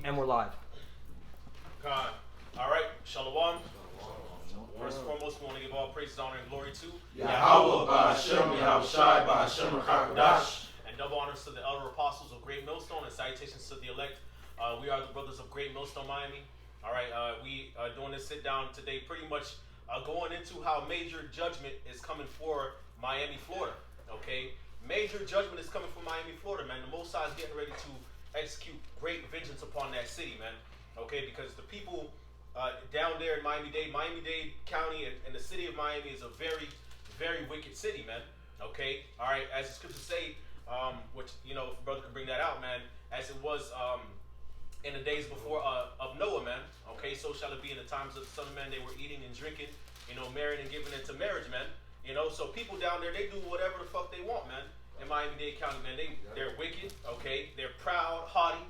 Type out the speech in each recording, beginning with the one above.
And we're live. God. All right, Shalom. First and foremost, we want to give all praise, honor, and glory to Yahweh, Ba'Hashem, Yahushai, Ba'Hashem, Rakakodash. And double honors to the elder apostles of Great Millstone and salutations to the elect. We are the brothers of Great Millstone, Miami. All right, we are doing this sit down today, pretty much going into how major judgment is coming for Miami, Florida. Okay, major judgment is coming for Miami, Florida, man. The Most High is getting ready to execute great vengeance upon that city, man. Okay, because the people down there in Miami-Dade County and the city of Miami is a very, very wicked city, man. Okay, all right, as the scriptures say, which, you know, if a brother can bring that out, man, as it was in the days before of Noah, man. Okay, so shall it be in the times of the Son of Man. They were eating and drinking, you know, marrying and giving into marriage, man. You know, so people down there, they do whatever the fuck they want, man. In Miami-Dade County, man, they're wicked, okay? They're proud, haughty,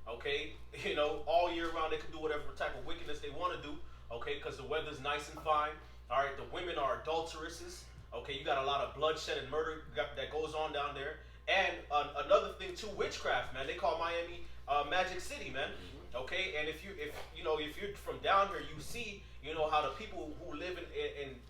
okay? You know, all year round they can do whatever type of wickedness they want to do, okay? Because the weather's nice and fine, all right? The women are adulteresses, okay? You got a lot of bloodshed and murder that goes on down there. And another thing too, witchcraft, man. They call Miami Magic City, man. Okay, and if you're from down here, you see, you know, how the people who live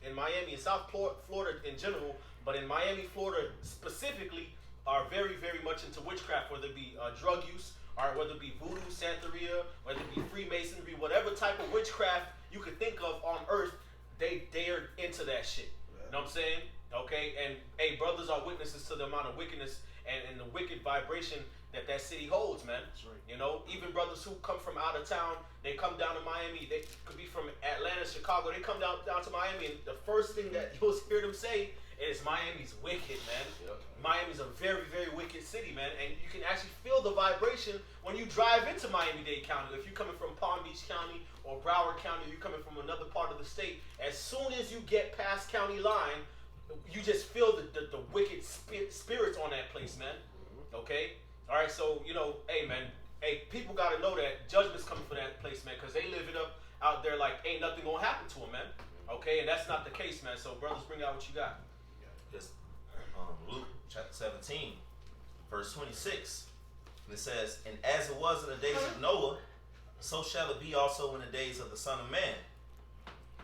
in Miami and South Florida in general, but in Miami, Florida specifically, are very, very much into witchcraft, whether it be drug use, or whether it be voodoo, Santeria, whether it be Freemasonry, whatever type of witchcraft you could think of on earth, they are into that shit. You know what I'm saying? Okay, and hey, brothers are witnesses to the amount of wickedness and the wicked vibration that city holds, man. That's right. You know, even brothers who come from out of town, they come down to Miami. They could be from Atlanta, Chicago. They come down to Miami, and the first thing that you'll hear them say is Miami's wicked, man. Yep. Miami's a very, very wicked city, man. And you can actually feel the vibration when you drive into Miami-Dade County. If you're coming from Palm Beach County or Broward County, you're coming from another part of the state. As soon as you get past county line, you just feel the wicked spirits on that place, man. Okay? All right, so, you know, hey, man, people got to know that judgment's coming for that place, man, because they live it up out there like ain't nothing going to happen to them, man. Okay, and that's not the case, man. So, brothers, bring out what you got. Just Luke chapter 17, verse 26. And it says, "And as it was in the days of Noah, so shall it be also in the days of the Son of Man.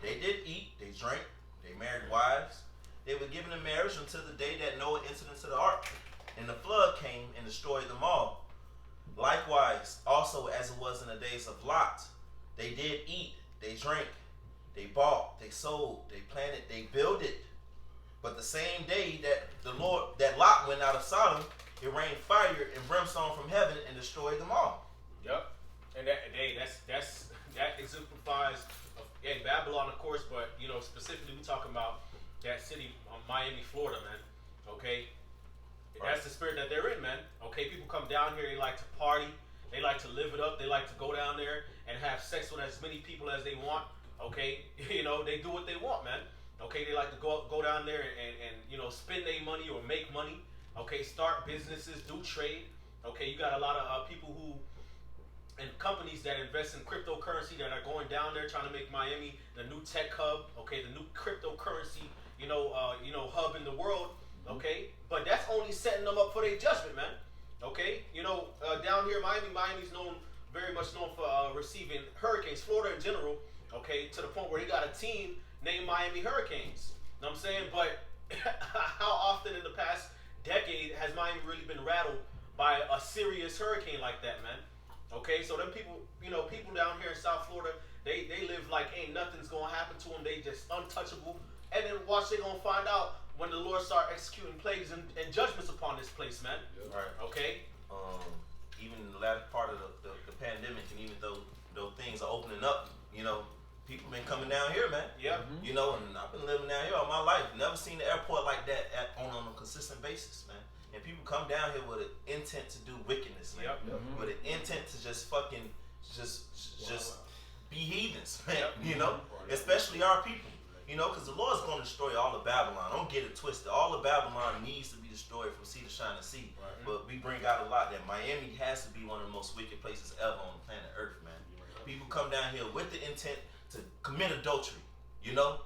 They did eat, they drank, they married wives. They were given in marriage until the day that Noah entered into the ark. And the flood came and destroyed them all. Likewise, also as it was in the days of Lot, they did eat, they drank, they bought, they sold, they planted, they builded. But the same day that Lot went out of Sodom, it rained fire and brimstone from heaven and destroyed them all." Yep. And that exemplifies Babylon, of course, but you know, specifically we talking about that city, Miami, Florida, man. Okay. That's the spirit that they're in, man. Okay, people come down here, they like to party, they like to live it up, they like to go down there and have sex with as many people as they want. Okay, you know, they do what they want, man. Okay, they like to go down there and you know, spend their money or make money. Okay, start businesses, do trade. Okay, you got a lot of people who and companies that invest in cryptocurrency that are going down there trying to make Miami the new tech hub. Okay, the new cryptocurrency, hub in the world. Okay, but that's only setting them up for their judgment, man. Okay, you know, down here, Miami's very much known for receiving hurricanes, Florida in general. Okay, to the point where they got a team named Miami Hurricanes. You know what I'm saying? But how often in the past decade has Miami really been rattled by a serious hurricane like that, man? Okay, so them people, you know, people down here in South Florida, they live like ain't nothing's gonna happen to them. They just untouchable. And then watch, they gonna find out when the Lord start executing plagues and judgments upon this place, man. Yep. Right. Okay. Even in the latter part of the pandemic, and even though things are opening up, you know, people been coming down here, man. Yeah. You know, and I've been living down here all my life. Never seen the airport like that on a consistent basis, man. And people come down here with an intent to do wickedness, man. Yep. With an intent to just fucking just be heathens, man. Yep. You know, especially our people. You know, because the Lord's going to destroy all of Babylon. Don't get it twisted. All of Babylon needs to be destroyed from sea to shining sea. Right. But we bring out a lot that Miami has to be one of the most wicked places ever on the planet Earth, man. People come down here with the intent to commit adultery, you know?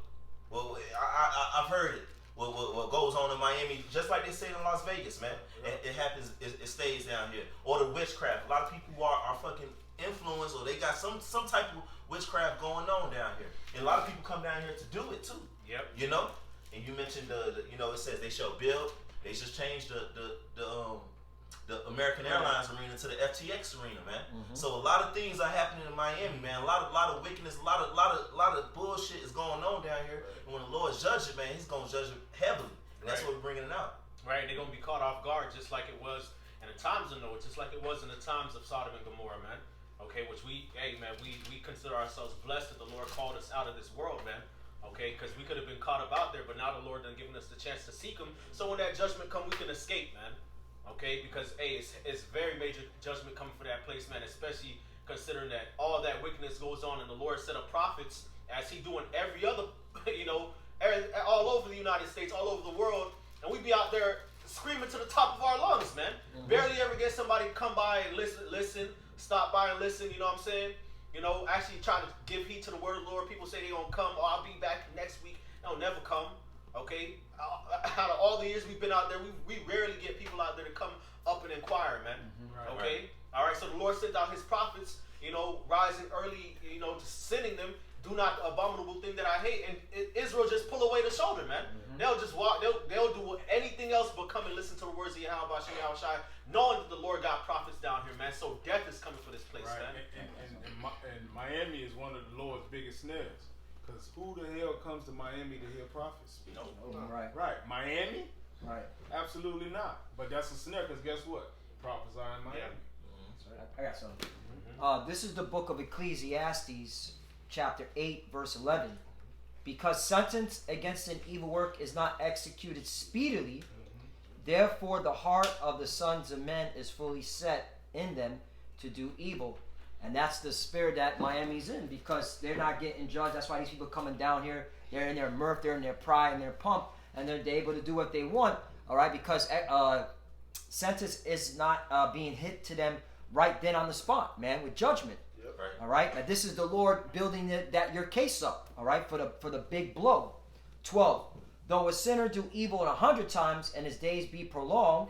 Well, I've heard it. what goes on in Miami, just like they say in Las Vegas, man. It happens. It stays down here. Or the witchcraft. A lot of people are fucking influenced, or they got some type of witchcraft going on down here. And a lot of people come down here to do it too. Yep. You know. And you mentioned the it says they shall build. They just changed the American Airlines arena to the FTX arena, man. So a lot of things are happening in Miami, man. A lot of wickedness, a lot of bullshit is going on down here. And when the Lord judges it, man, He's gonna judge it heavily. And that's what we're bringing it out. Right, they're gonna be caught off guard, just like it was in the times of Noah, just like it was in the times of Sodom and Gomorrah, man. Okay, which we consider ourselves blessed that the Lord called us out of this world, man. Okay, because we could have been caught up out there, but now the Lord done given us the chance to seek Him. So when that judgment come, we can escape, man. Okay, because it's very major judgment coming for that place, man. Especially considering that all that wickedness goes on, and the Lord set up prophets as He doing every other, all over the United States, all over the world, and we be out there screaming to the top of our lungs, man. Barely ever get somebody to come by and listen, stop by and listen. You know what I'm saying? Actually trying to give heed to the word of the Lord. People say they gonna come. Oh, I'll be back next week. They'll never come. Okay, out of all the years we've been out there, we rarely get people out there to come up and inquire, man. Okay, all right. So the Lord sent out His prophets, rising early, sending them. Do not the abominable thing that I hate, and Israel just pull away the shoulder, man. They'll just walk. They'll do anything else but come and listen to the words of Yahweh Shai, knowing that the Lord got prophets down here, man. So death is coming for this place, man. And Miami is one of the Lord's biggest snares. Because who the hell comes to Miami to hear prophets speak? Right. Miami? Right. Absolutely not. But that's a snare, because guess what? Prophets are in Miami. I got something. This is the book of Ecclesiastes, chapter 8, verse 11. Because sentence against an evil work is not executed speedily, therefore the heart of the sons of men is fully set in them to do evil. And that's the spirit that Miami's in, because they're not getting judged. That's why these people coming down here, they're in their mirth, they're in their pride and their pump, and they're able to do what they want, all right, because sentence is not being hit to them right then on the spot, man, with judgment. All right, now this is the Lord building your case up, all right, for the big blow. 12. Though a sinner do evil 100 times and his days be prolonged,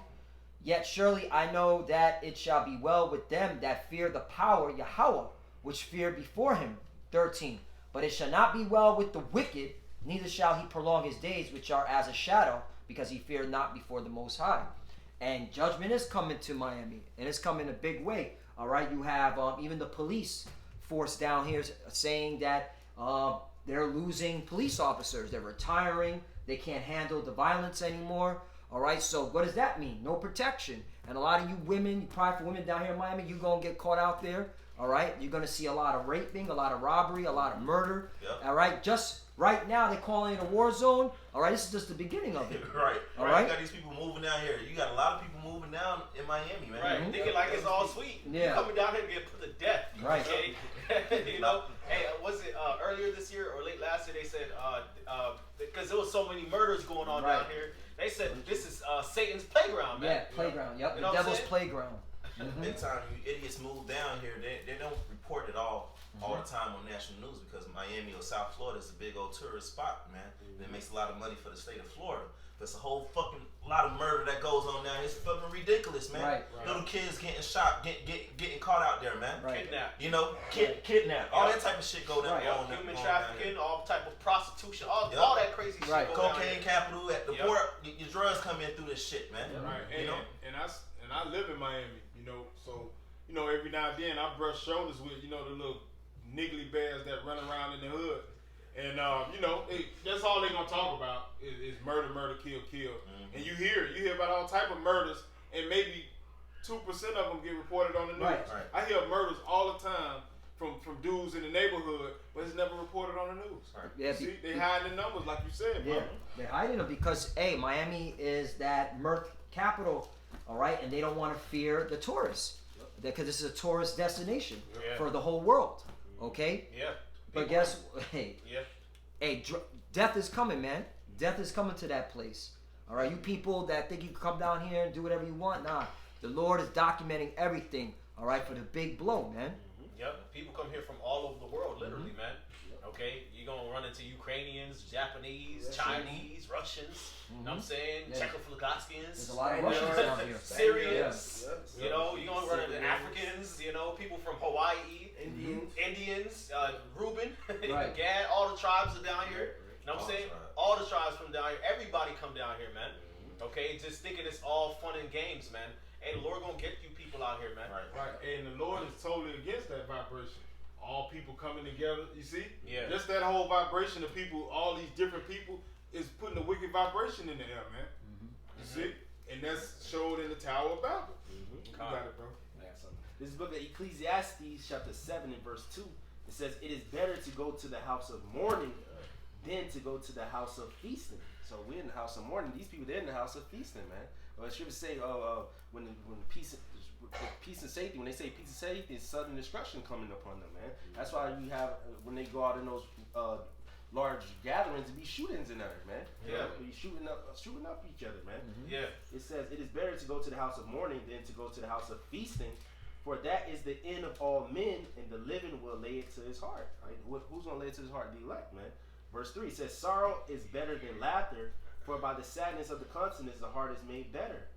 yet surely I know that it shall be well with them that fear the power Yahweh, which fear before Him. 13. But it shall not be well with the wicked, neither shall he prolong his days, which are as a shadow, because he feared not before the Most High. And judgment is coming to Miami, and it's coming in a big way. All right, you have even the police force down here saying that they're losing police officers. They're retiring. They can't handle the violence anymore. All right, so what does that mean? No protection. And a lot of you women, you prideful women down here in Miami, you're going to get caught out there. All right, you're going to see a lot of raping, a lot of robbery, a lot of murder. All right, just right now they're calling it a war zone. All right, this is just the beginning of it. All right. You got these people moving down here. You got a lot of people moving down in Miami, man. Right, thinking like it's all sweet. Yeah. You're coming down here to get put to death. Right. Okay? Hey, was it earlier this year or late last year? They said because there was so many murders going on down here. They said this is Satan's playground, man. Yeah, playground. Yep, You the know what I'm devil's saying? playground. Big time, you idiots move down here. They don't report it all the time on national news, because Miami or South Florida is a big old tourist spot, man. And it makes a lot of money for the state of Florida. There's a whole fucking lot of murder that goes on down here. It's fucking ridiculous, man. Right. Little kids getting shot, getting caught out there, man. Right. Kidnapped. Kidnapped. All that type of shit go down. Right. Human trafficking, all type of prostitution, all that crazy shit. Right. Go down Cocaine here. capital at the port. Your drugs come in through this shit, man. Right. You know? And I live in Miami, so every now and then I brush shoulders with the little niggly bears that run around in the hood. And that's all they're gonna talk about is murder, kill. And you hear about all type of murders, and maybe 2% of them get reported on the news. Right. I hear murders all the time from dudes in the neighborhood, but it's never reported on the news. Right. Yeah, See, they hide the numbers, like you said, bro. Yeah, they're hiding them because, Miami is that mirth capital, all right, and they don't want to fear the tourists because this is a tourist destination for the whole world, okay? Yeah. But death is coming, man. Death is coming to that place. All right, you people that think you can come down here and do whatever you want, nah. The Lord is documenting everything, all right, for the big blow, man. Yep. People come here from all over the world, literally, man. Okay, you're gonna run into Ukrainians, Japanese, Russians. Chinese, Russians. You know what I'm saying? Yeah. Czechoslovakians. There's a lot of Spaniards. Russians down here. Syrians. Yes. You know, you're gonna run into Syrians. Africans. You know, people from Hawaii, Indians. Indians, Reuben, Right. Gad. All the tribes are down here. You know what I'm All the saying? tribes. All the tribes from down here. Everybody come down here, man. Okay, just thinking it's all fun and games, man. Hey, the Lord gonna get you people out here, man. Right, and the Lord is totally against that vibration. All people coming together, you see? Yeah. Just that whole vibration of people, all these different people, is putting a wicked vibration in the air, man. You see? And that's showed in the Tower of Babel. You got it, bro. I got something. This book of Ecclesiastes, chapter 7 and verse 2, it says, "It is better to go to the house of mourning than to go to the house of feasting." So we're in the house of mourning. These people, they're in the house of feasting, man. Well, it should say, when peace and safety, when they say peace and safety, it's sudden destruction coming upon them, man. That's why you have, when they go out in those large gatherings, it be shootings in there, man. Yeah. Be shooting up each other, man. Yeah. It says, "It is better to go to the house of mourning than to go to the house of feasting, for that is the end of all men, and the living will lay it to his heart." Right? Who's going to lay it to his heart? The elect, man. Verse 3 says, "Sorrow is better than laughter, for by the sadness of the countenance the heart is made better.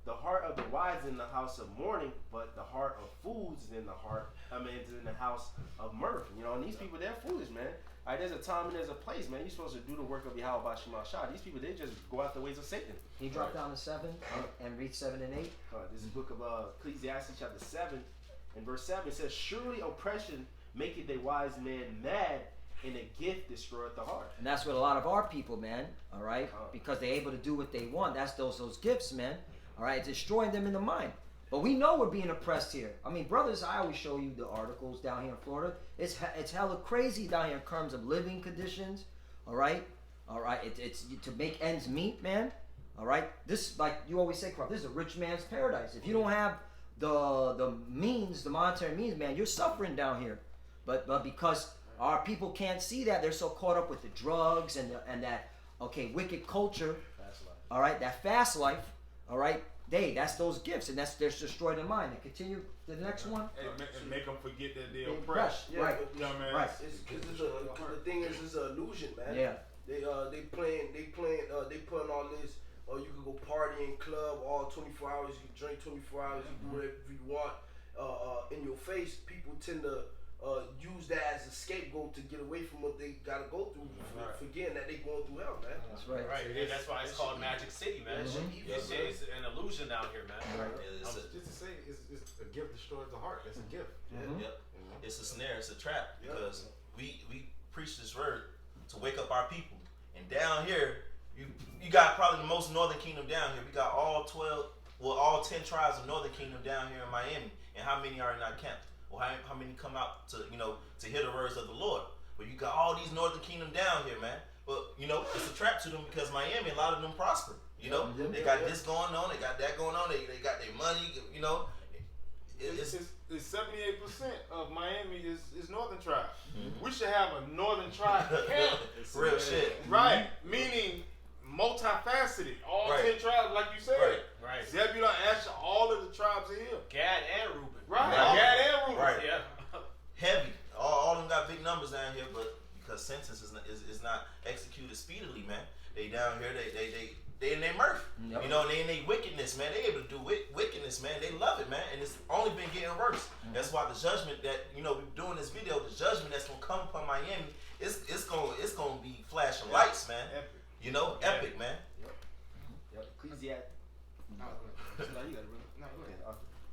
The heart of the wise is in the house of mourning, but the heart of fools is in the house of mirth." You know, and these people, they're foolish, man. All right, there's a time and there's a place, man. You're supposed to do the work of Yahweh Shema Shah. These people, they just go out the ways of Satan. Can you drop down to 7 and read 7 and 8? This is the book of Ecclesiastes chapter 7 and verse 7. It says, "Surely oppression maketh a wise man mad, and a gift destroyeth the heart." And that's what a lot of our people, man, all right? Because they're able to do what they want. That's those gifts, man. All right, it's destroying them in the mind. But we know we're being oppressed here. I mean, brothers, I always show you the articles down here in Florida. It's hella crazy down here in terms of living conditions. All right, it's to make ends meet, man. All right, this, like you always say, Crop, this is a rich man's paradise. If you don't have the means, the monetary means, man, you're suffering down here. But because our people can't see that, they're so caught up with the drugs and that wicked culture. Fast life. All right, that fast life. All right, that's those gifts, and they're destroyed in mind. And continue to the next one. And make them forget that they're Being oppressed. Yeah, Right. but You know what I mean? Right. the thing is an illusion, man. Yeah. They putting all this. Oh, you can go party in club all 24 hours. You can drink 24 hours. You can do whatever you want. In your face, people tend to use that as a scapegoat to get away from what they gotta go through, forgetting that they going through hell, man. That's right. Right. And that's why it's called Magic City, man. It's an illusion down here, man. It's a, Just to say, it's a gift destroys the heart. It's a gift. yep. It's a snare. It's a trap because we preach this word to wake up our people. And down here, you got probably the most Northern Kingdom down here. We got all 10 tribes of Northern Kingdom down here in Miami. And how many are in our camp? Or how many come out to hear the words of the Lord? But you got all these Northern Kingdom down here, man. But it's a trap to them because Miami, a lot of them prosper. They got this going on, they got that going on, they got their money. It's 78% of Miami is Northern tribe. We should have a Northern tribe camp. Real shit. Right, meaning multifaceted. All Right. 10 tribes, like you said. Right. Zebulon, Asher, all of the tribes are here. Gad and Reuben. Right, Right. Gad and Reuben. Right. Yeah. Heavy. All of them got big numbers down here, but because sentence is not executed speedily, man. They down here, they in their mirth. Yep. They in their wickedness, man. They able to do wickedness, man. They love it, man. And it's only been getting worse. That's why the judgment that we're doing this video, the judgment that's gonna come upon Miami, it's gonna be flashing lights, man. Epic. Epic, man. Yep. Ecclesiastes. No, No, you got it, bro. no,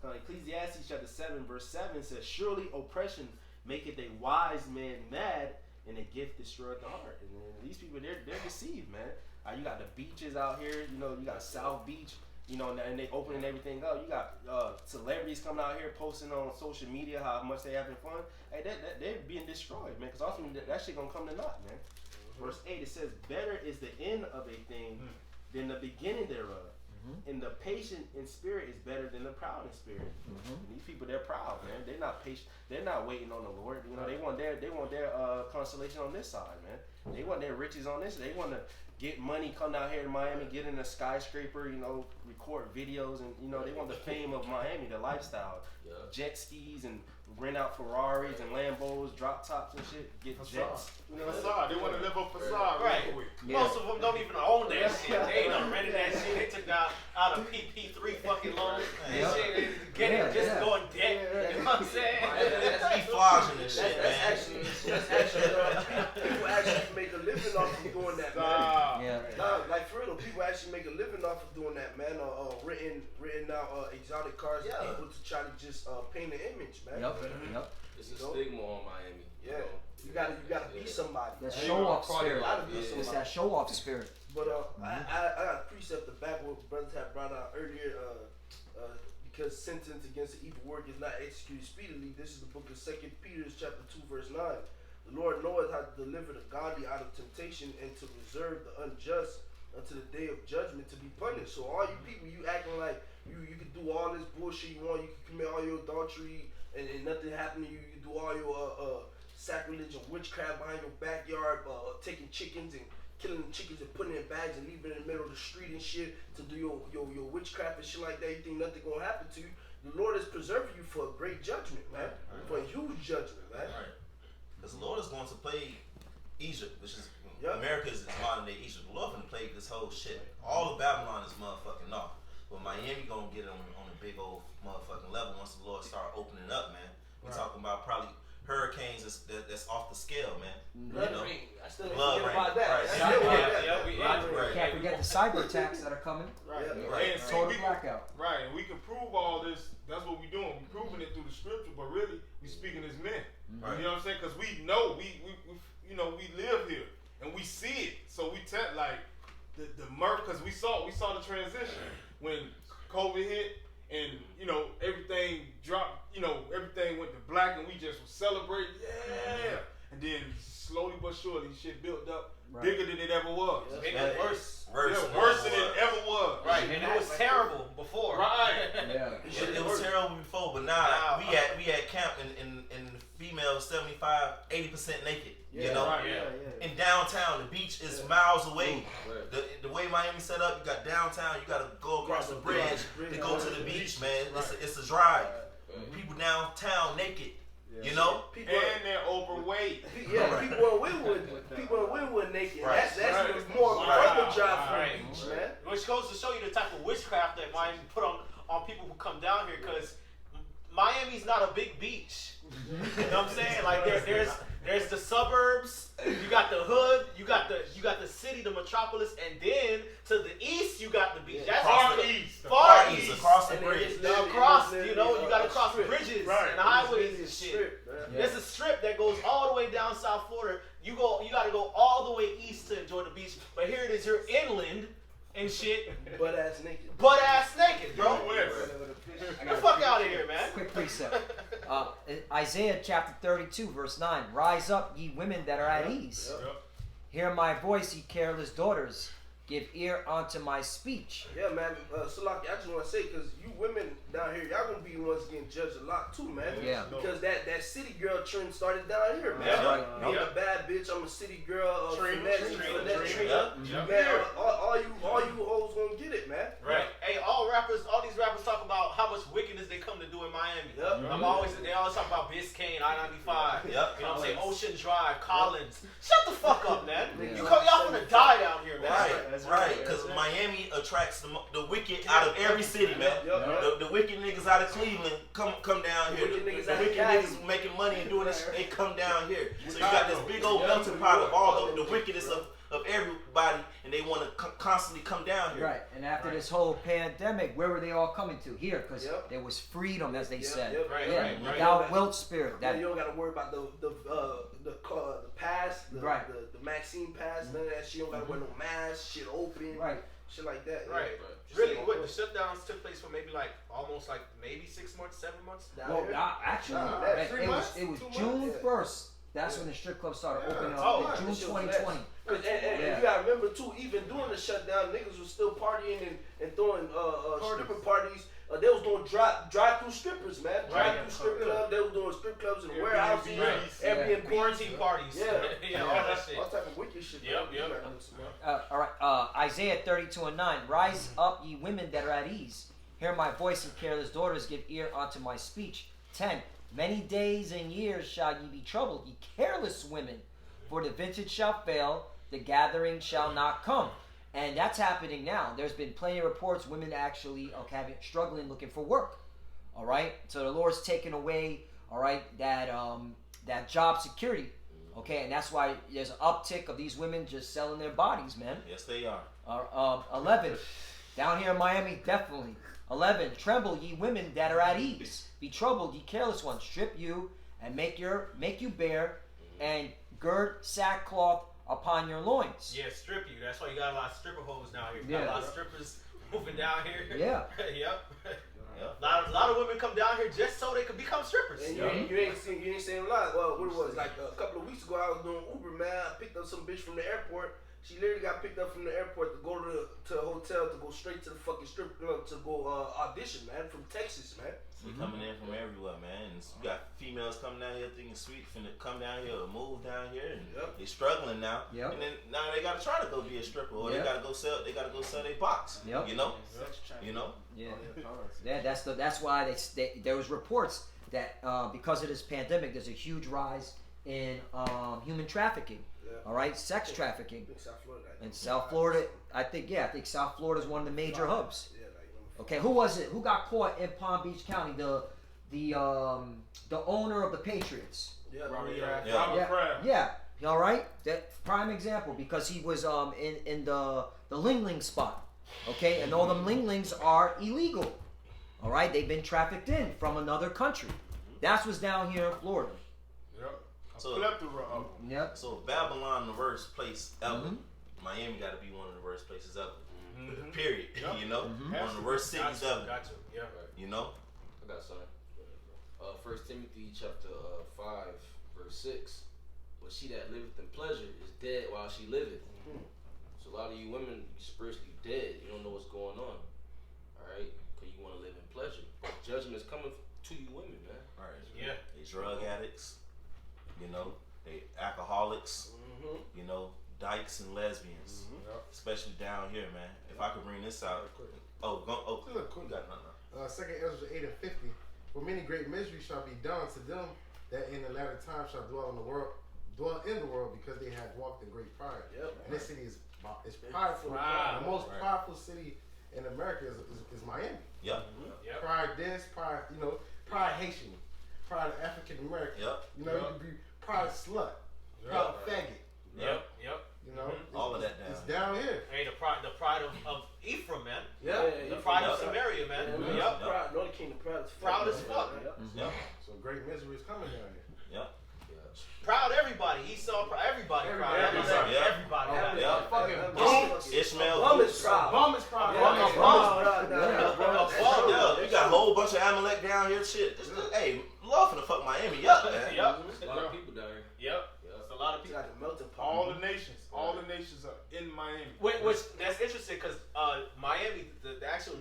go ahead. Ecclesiastes chapter 7 verse 7 says, "Surely oppression maketh a wise man mad, and a gift destroyeth the heart." And these people, they're deceived, man. You got the beaches out here. You got South Beach. And they opening everything up. You got celebrities coming out here posting on social media how much they having fun. Hey, they're being destroyed, man. Because ultimately that shit gonna come to naught, man. Verse 8, it says, "Better is the end of a thing than the beginning thereof. And the patient in spirit is better than the proud in spirit." And these people, they're proud, man. They're not patient. They're not waiting on the Lord. They want their consolation on this side, man. They want their riches on this. They want to get money, come down here to Miami, get in a skyscraper, record videos, and they want the fame of Miami, the lifestyle, jet skis and rent out Ferraris and Lambos, drop tops and shit, get jets. You know, Facade. They want to live up facade Right. real quick. Yeah. Most of them don't even own that shit. They ain't done rented that shit. They took out a PP3 fucking loan. Yeah. And shit, get it, just Yeah. going debt. You know what I'm saying? That's flogging and shit, That's man. actually people actually make a living off of doing that, man. Stop. Yeah. Nah, like for real, people actually make a living off of doing that, man. Written out exotic cars Yeah. for people to try to just paint an image, man. Yep. It's a stigma on Miami. Yeah, you gotta be somebody. That man. show off Probably spirit. gotta be It's somebody. that show off spirit. But I got a precept to back what brothers had brought out earlier. Because sentence against the evil work is not executed speedily. This is the book of 2 Peter chapter 2 verse 9. The Lord knoweth how to deliver the godly out of temptation and to reserve the unjust until the day of judgment to be punished. So all you people, you acting like you can do all this bullshit you want. You can commit all your adultery and nothing happen to you. You can do all your sacrilege and witchcraft behind your backyard, taking chickens and killing the chickens and putting it in bags and leaving it in the middle of the street and shit to do your witchcraft and shit like that. You think nothing gonna happen to you? The Lord is preserving you for a great judgment, man. For a huge judgment, man. Right. Because the Lord is going to play Egypt, which is Yep. America is modern day Egypt. The Lord gonna play this whole shit. All of Babylon is motherfucking off. But Miami gonna get it on a big old motherfucking level once the Lord start opening up, man. We're talking about probably hurricanes that's off the scale, man. Blood You know? rain. I still ain't Blood forget rain. about that. Right. I still want that. Right. Can't forget the cyber attacks that are coming. Right. Yeah. Right. And see, Total we can, blackout. right, and we can prove all this. That's what we're doing. We're proving it through the scripture, but really, we speaking as men. Right. You know what I'm saying? Because we know, we we live here and we see it. So we tell like the murder, because we saw the transition when COVID hit and everything dropped. Everything went to black and we just was celebrating. Yeah. And then slowly but surely, shit built up bigger than it ever was. Made it worse. Worse than it ever was. Right, and it was terrible before. Right. Yeah. It was terrible before, but now we at camp and females 75, 80% naked. You know, Right. in downtown, the beach is miles away. The way Miami set up, you got downtown, you got to go across the bridge to go to the beach, man. It's a drive. People downtown naked. You know, People And they're overweight. yeah, people in Wynwood naked. Right. That's Right. even more of a Right. further drive from Right. the beach, man. Which goes to show you the type of witchcraft that Miami put on people who come down here, because Miami's not a big beach. You know what I'm saying? Like there's the suburbs, you got the hood, you got the city, the metropolis, and then to the east you got the beach. That's Far the east. Far east, east. across the And bridge. it's Now literally- across, it's you know, literally you got to a cross strip. bridges Right. and highways It's and a shit. strip, man. There's a strip that goes all the way down South Florida. You got to go all the way east to enjoy the beach. But here it is, you're inland and shit, Butt ass naked. butt ass naked, bro. West. Get the fuck out of here, man. Quick precept. In Isaiah chapter 32, verse 9. Rise up, ye women that are at ease. Yep. Hear my voice, ye careless daughters. Give ear unto my speech. Yeah, man. Salaki, I just want to say, because you women down here, y'all gonna be the ones getting judged a lot too, man. Yeah. Because that city girl trend started down here, man. That's right. Being a bad bitch, I'm a city girl. Trina, Finesse, Trina. man. Yeah. All you hoes gonna get it, man. Right. Hey, all these rappers talk about how much wickedness they come to do in Miami. Yep. They always talk about Biscayne, I-95. Yep. You know what I'm saying? Ocean Drive, Collins. Shut the fuck up, man. Yeah. Y'all finna die down here, man. Right, because Miami attracts the wicked out of every city, man. Yep. The wicked niggas out of Cleveland come down here. wicked niggas The out of wicked Cali. niggas making money and doing this shit, they come down here. So you got this big old melting pot of all the wickedness of everybody, and they want to constantly come down here. Right. And after this whole pandemic, where were they all coming to? Here, because Yep. there was freedom, as they said. Right, Yeah. right, right. Without Wilt spirit. Yeah, That you don't gotta worry about the pass, the Maxine pass, none of that shit. You don't gotta wear no mask, shit open, right. shit like that. Right. Really, what the shutdowns took place for maybe maybe 6 months, 7 months. Down Well, here. actually, Nah, it 3 was months? 2 was 2 June months? 1st. That's when the strip club started opening up. Oh, in right. June That shit was 2020. And Yeah. you gotta remember too, even during the shutdown, niggas was still partying and throwing stripper parties. They was doing drive-through strippers, man. Drive-through strip club. They was doing strip clubs in warehouses, Right. Airbnb, Quarantine parties. Yeah. All that shit. all type of wicked shit. Yep, man. yep. You gotta listen, man. All right. Isaiah 32 and 9. Rise up, ye women that are at ease. Hear my voice, and careless daughters, give ear unto my speech. 10. Many days and years shall ye be troubled, ye careless women, for the vintage shall fail, the gathering shall not come. And that's happening now. There's been plenty of reports women actually are struggling looking for work. All right, so the Lord's taken away, all right, that job security. Okay, and that's why there's an uptick of these women just selling their bodies, man. Yes, they are. 11, down here in Miami, definitely. 11, tremble ye women that are at ease. Be troubled ye careless ones. Strip you and make you bare, and gird sackcloth upon your loins. Yeah, strip you. That's why you got a lot of stripper hoes down here. You Yeah. got a lot of strippers moving down here. Yeah. Yep. A lot of women come down here just so they can become strippers. And you ain't saying a lot. Well, what it was like a couple of weeks ago, I was doing Uber, man. I picked up some bitch from the airport. She literally got picked up from the airport to go to a hotel to go straight to the fucking strip club to go audition, man, from Texas, man. They coming in from everywhere, man. And you got females coming down here thinking sweet finna come down here or move down here, and they struggling now. Yep. And then now they gotta try to go be a stripper, or Yep. they gotta go sell their box. Yep. You know, you know. Yeah. Yeah, that's why there was reports that because of this pandemic, there's a huge rise in human trafficking. Yeah. All right, sex trafficking In South Florida. in South Florida. I think South Florida is one of the major hubs. Yeah, Okay, who was it? Who got caught in Palm Beach County? The owner of the Patriots. Yeah, Robert Yeah. Robert Kraft. Yeah. All right. That prime example because he was in the Ling Ling spot. Okay, and all them Ling Lings are illegal. All right, they've been trafficked in from another country. That's what's down here in Florida. Yep. So- Plethora of them. Yep. So if Babylon the worst place ever, Mhm. Miami got to be one of the worst places ever. Mhm. Period. Yep. You know, Mhm. one of the worst cities ever. Got you. Yeah. You know. I got something. 1 Timothy chapter 5 verse 6. But she that liveth in pleasure is dead while she liveth. So a lot of you women, you spiritually dead. You don't know what's going on. All right, because you want to live in pleasure. But judgment is coming to you women, man. All right. Yeah. They drug addicts. You know, they alcoholics. You know, dykes and lesbians, Yep. especially down here, man. If I could bring this out. Oh, Look, quick. you got nothing. 2 Ezra 8 and 50. For many great miseries shall be done to them that in the latter time shall dwell in the world, because they have walked in great pride. Yep. And this city is prideful. Pride. The most Right. prideful city in America is Miami. Yep. Yep. Pride this, pride, pride Haitian, pride African American. Yep. You could be pride slut, pride faggot. Yep. Yep. All of that down It's here. down here. Hey, the pride of Ephraim, man. Yeah. The pride of Samaria, man. Yeah, Yep. Proud, Northern Kingdom, proud as fuck. Proud as fuck. Yep. Yep. So great misery is coming down here. Yep. Proud everybody. Esau, everybody proud. Everybody. Yeah. Everybody. Yeah. Fucking Bum. Ishmael. Bum is proud. Bum is proud. Yeah, Bum is proud. Yeah, you got a whole bunch of Amalek down here. Shit. Hey, love finna fuck Miami up, man. Yep. There's a lot of people down here. Yep. That's a lot of It's people. like a melting pot. All the nations are in Miami. Which that's interesting because Miami, the actual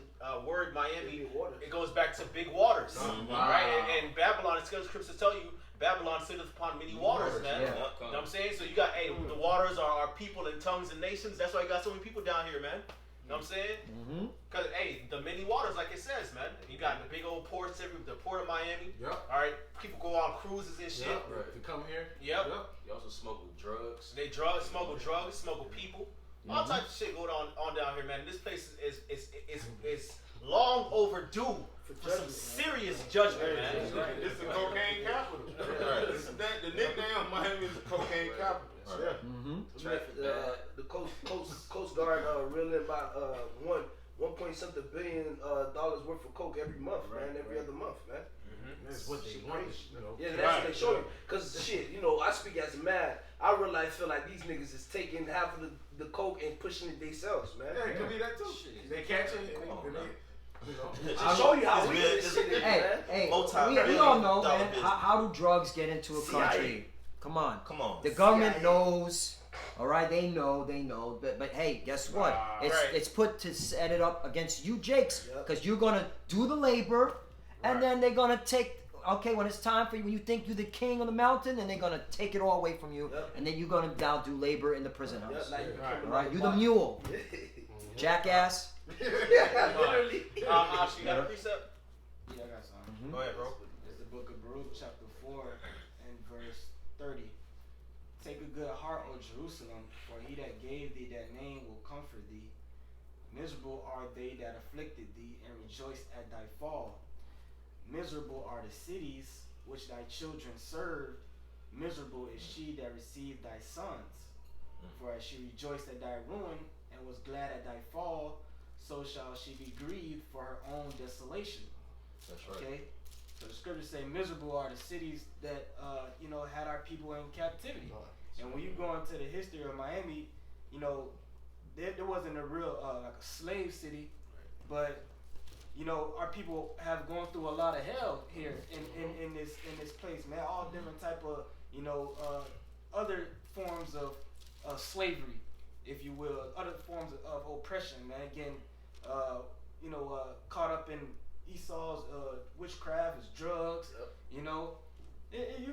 word Miami, it goes back to big waters, Mhm. right? And Babylon, it's because scriptures tell you Babylon sitteth upon many waters, man. Yeah. You know what I'm saying? So you got, the waters are people and tongues and nations. That's why you got so many people down here, man. You know what I'm saying? Mm-hmm. Because, the many waters, like it says, man. You got the big old ports, the port of Miami. Yep. All right, people go on cruises and shit. Yep. Right. To come here. Yep. You also smuggle drugs. They smuggle drugs, smuggle people. All types of shit going on down here, man. This place is long overdue for some serious judgment, man. It's the cocaine capital. The nickname Miami is the cocaine capital. Yeah. Mm-hmm. Traffic bad. The Coast Guard reeling about one point something billion dollars worth of coke every month, man. Every other month, man. That's what they want. Yeah, that's what they show you. Cause shit, I speak as a man. I really feel like these niggas is taking half of the coke and pushing it themselves, man. Yeah, it could be that too. They catch it and To show you how It's weak good. this shit is, Hey, man. hey, Multi-billion we all know, dollar man. business. How do drugs get into a CIA. country? Come on. Come on. The government CIA. knows. All right, they know. But hey, guess what? Wow. It's put to set it up against you, Jakes, Yep. because you're gonna do the labor, and Right. then they're gonna take. Okay, when it's time for you, when you think you're the king on the mountain, and they're gonna take it all away from you, Yep. and then you're gonna now do labor in the prison Yeah, house. like you Right. become All right, a you the body. mule, jackass. Yeah, literally. Ash, you got a precept? Yeah, I got some. Mhm. Go ahead, bro. It's the book of Baruch chapter 4 and verse 30. Take a good heart, O Jerusalem, for he that gave thee that name will comfort thee. Miserable are they that afflicted thee, and rejoice at thy fall. Miserable are the cities which thy children served. Miserable is she that received thy sons. For as she rejoiced at thy ruin, and was glad at thy fall, so shall she be grieved for her own desolation. That's right. Okay? So the scriptures say, miserable are the cities that had our people in captivity. And when you go into the history of Miami, there wasn't a real like a slave city, but our people have gone through a lot of hell here in this place, man. All different type of other forms of slavery, if you will, other forms of oppression, man. Again, caught up in Esau's witchcraft, his drugs, you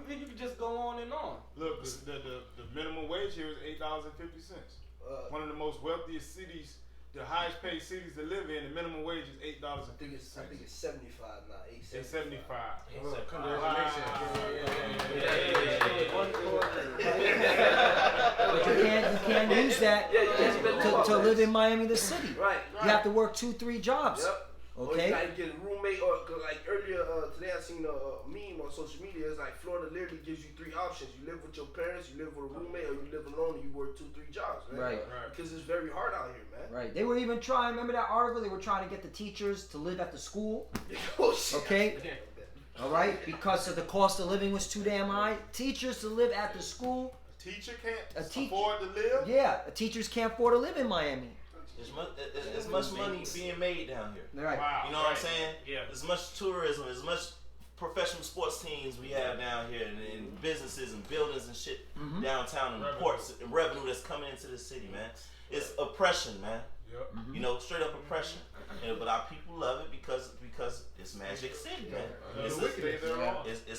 can just go on and on. Look, the minimum wage here is $8.50. One of the most wealthiest cities, the highest paid cities to live in, the minimum wage is $8.50. I think it's 75 now. It's 75. But you can't use that to live in Miami, the city. Right. You have to work 2-3 jobs. Yep. Or you Okay. gotta get a roommate, or like earlier today I seen a meme on social media. It's like Florida literally gives you 3 options: you live with your parents, you live with a roommate, or you live alone and you work 2-3 jobs. Man. Right. Because it's very hard out here, man. Right. They were even trying. Remember that article? They were trying to get the teachers to live at the school. Oh shit. Okay. All right. Because of the cost of living was too damn high. Teachers to live at the school. Teacher can't A teacher- afford to live? Yeah. Teachers can't afford to live in Miami. There's much money being made down here. Right. Wow. You know what I'm saying? Yeah. As much tourism, as much professional sports teams we have down here, and businesses and buildings and shit downtown, and ports and revenue that's coming into the city, man. It's oppression, man. Yep. Straight up oppression. But our people love it because it's Magic City, man. It's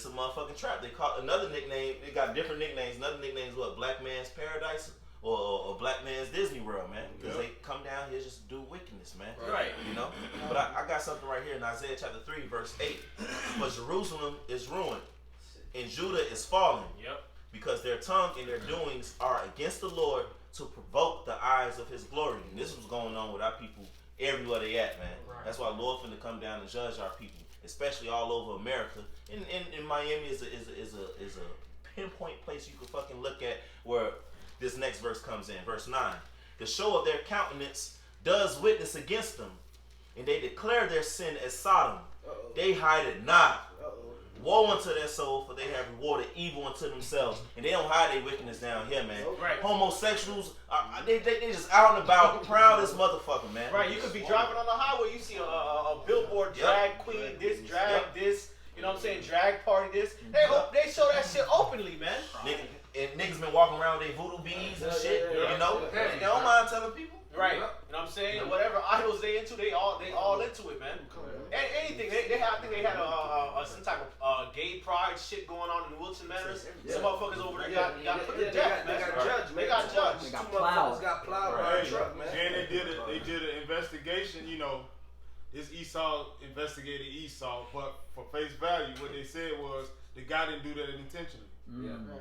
a motherfucking trap. They call another nickname. They got different nicknames. Another nickname is what? Black Man's Paradise. Or Black Man's Disney World, man. Because they come down here just to do wickedness, man. Right. But I got something right here in Isaiah chapter 3, verse 8. For Jerusalem is ruined, and Judah is fallen. Yep. Because their tongue and their doings are against the Lord to provoke the eyes of his glory. And this was going on with our people everywhere they at, man. Right. That's why Lord finna come down and judge our people, especially all over America. And Miami is a pinpoint place you can fucking look at where this next verse comes in, verse 9. The show of their countenance does witness against them, and they declare their sin as Sodom. They hide it not. Woe unto their soul, for they have rewarded evil unto themselves. And they don't hide their wickedness down here, man. Right. Homosexuals, they just out and about, proud as motherfucker, man. Right, you could be driving on the highway, you see a billboard, drag queen, this, drag this, you know what I'm saying, drag party this. They show that shit openly, man. Niggas been walking around with their voodoo beads and shit, They don't mind telling people. Right, you know what I'm saying? Whatever idols they into, they all into it, man. And anything, I think they had some type of gay pride shit going on in the Wilson Manors. Some motherfuckers over there got put to death, man. They got judged, man. They got judged. They got Two motherfuckers got plowed by a truck, man. And they did an investigation, this Esau investigated Esau, but for face value, what they said was the guy didn't do that intentionally.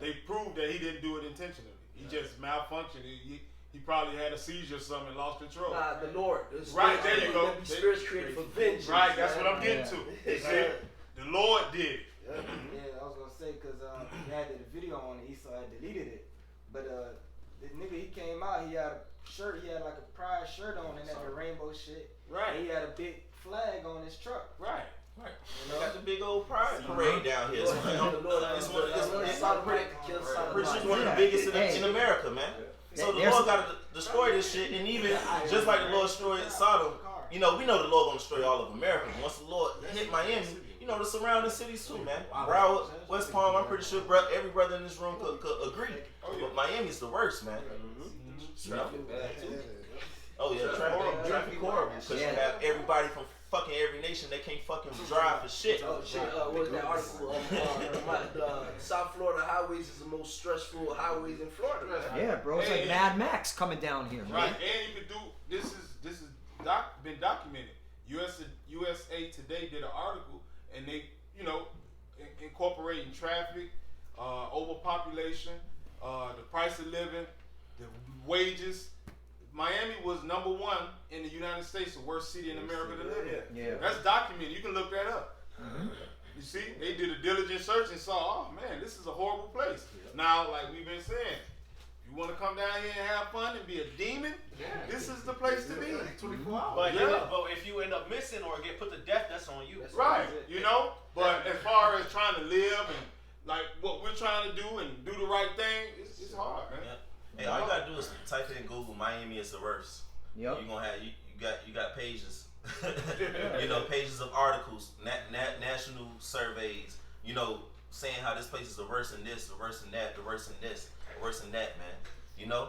They proved that he didn't do it intentionally. He just malfunctioned. He probably had a seizure or something and lost control. Nah, the Lord. Right, there you go. The Spirit's created for vengeance. Right, that's what I'm getting to. They said the Lord did it. Yeah, I was gonna say because he had the video on it, Esau had deleted it, but the nigga he came out, he had a shirt, he had like a pride shirt on and had the rainbow shit. Right. And he had a big flag on his truck. Right. They got the big old pride parade down here. It's one of the biggest in America, man. So the Lord got to destroy this shit, and even just like the Lord destroyed Sodom, we know the Lord gonna destroy all of America. Once the Lord hit Miami, the surrounding cities too, man. Broward, West Palm, I'm pretty sure every brother in this room could agree. But Miami's the worst, man. Oh yeah, traffic horrible. Because you have everybody from fucking every nation, they can't fucking drive for shit. Oh shit! What was that article? South Florida highways is the most stressful highways in Florida. Man. Yeah, bro. It's like Mad Max coming down here, Right, man. and you could do this is been documented. USA Today did an article, and they, incorporating traffic, overpopulation, the price of living, the wages. Miami was #1 in the United States, the worst city in America to live in. Yeah. That's documented. You can look that up. You see, they did a diligent search and saw, oh man, this is a horrible place. Now, like we've been saying, if you want to come down here and have fun and be a demon, this is the place to be. 24 hours. But, Yeah. but if you end up missing or get put to death, that's on you. Right, you know? But as far as trying to live and like what we're trying to do and do the right thing, it's hard, man. Yeah. Hey, all you gotta do is type in Google Miami is the worst. Yep. You gonna have you got pages, you know, pages of articles, national surveys, you know, saying how this place is the worst in this, the worst in that, the worst in this, the worst in that, man. You know.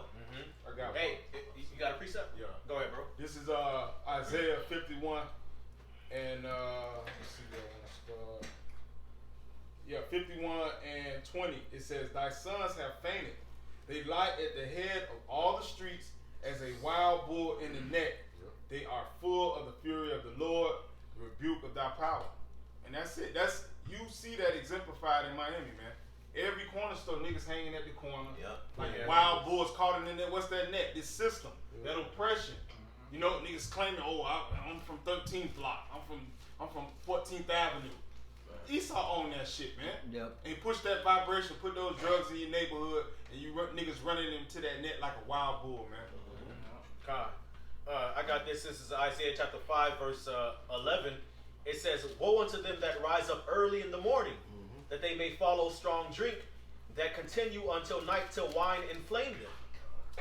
I got Hey, you got a precept? Yeah. Go ahead, bro. This is Isaiah 51 and let's see that one. 51 and 20. It says, "Thy sons have fainted; they lie at the head of all the streets as a wild bull in the net. They are full of the fury of the Lord, the rebuke of thy power." And that's it. You see that exemplified in Miami, man. Every corner store, niggas hanging at the corner. Yeah. Like Yeah. wild bulls caught in there. What's that net? This system, that oppression. You know, niggas claiming, oh, I'm from 13th block. I'm from 14th Avenue. Esau own that shit, man. Yep. And push that vibration, put those drugs in your neighborhood, and you niggas running into that net like a wild bull, man. God. I got this. This is Isaiah chapter 5, verse 11. It says, "Woe unto them that rise up early in the morning, that they may follow strong drink, that continue until night till wine inflame them.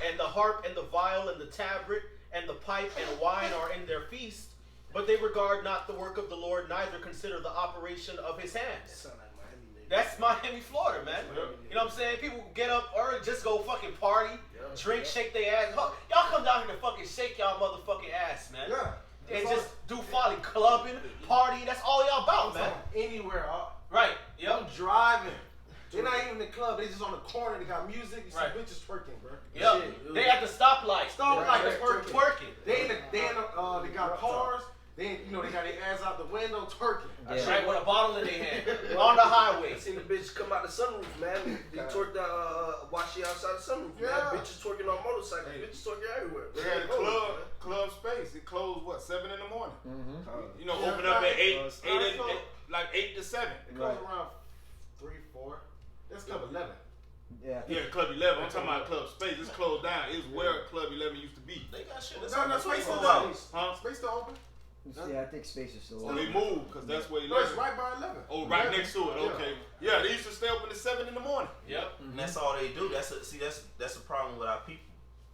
And the harp and the viol and the tabret and the pipe and wine are in their feast, but they regard not the work of the Lord, neither consider the operation of his hands." That's Miami, Florida, man. You know what I'm saying? People get up early, just go fucking party, drink, shake their ass. Y'all come down here to fucking shake y'all motherfucking ass, man. Yeah. And just do folly, clubbing, partying. That's all y'all about, man. Anywhere, Right. I'm Yep. driving. They're not even in the club. They just on the corner. They got music. You see Right. bitches twerking, bro. Yep. Shit. They at the stoplight. Stoplight, Twerking. They got cars. They got their ass out the window twerking. Yeah. Right, with a bottle in their hand. On the highway. I seen the bitch come out the sunroof, man. They twerked while she outside the sunroof. Yeah. Man. Bitches twerking on motorcycles. Bitches twerking everywhere. They had a club space. It closed what, 7 in the morning. You know, Yeah, open up at 8, right. like 8 to 7. It goes around 3, 4. That's Club 11. Yeah. Yeah, Club 11. I'm talking about Club Space. It's closed down. It's where Club 11 used to be. They got shit. No, Space still Wow. open. Huh? Space still open. Yeah, I think space is still So open. they moved because that's where No, it's 11. right by 11. Oh, right next to it. Okay. Yeah, they used to stay open at 7 in the morning. Yep. And that's all they do. That's the problem with our people,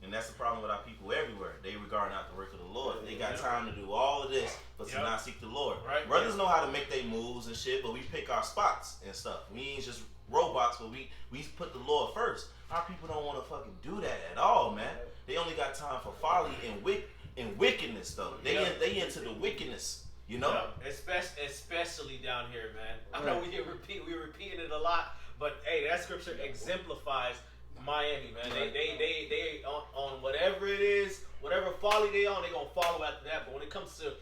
and that's the problem with our people everywhere. They regard not the work of the Lord. They got time to do all of this, but to not seek the Lord. Right. Brothers know how to make their moves and shit, but we pick our spots and stuff. We ain't just robots, but we put the Lord first. Our people don't want to fucking do that at all, man. They only got time for folly and wickedness, though. They into the wickedness. You know, especially down here, man. I know we're repeating it a lot, but hey, that scripture exemplifies Miami, man. They on whatever it is, whatever folly they on, they gonna follow after that. But when it comes to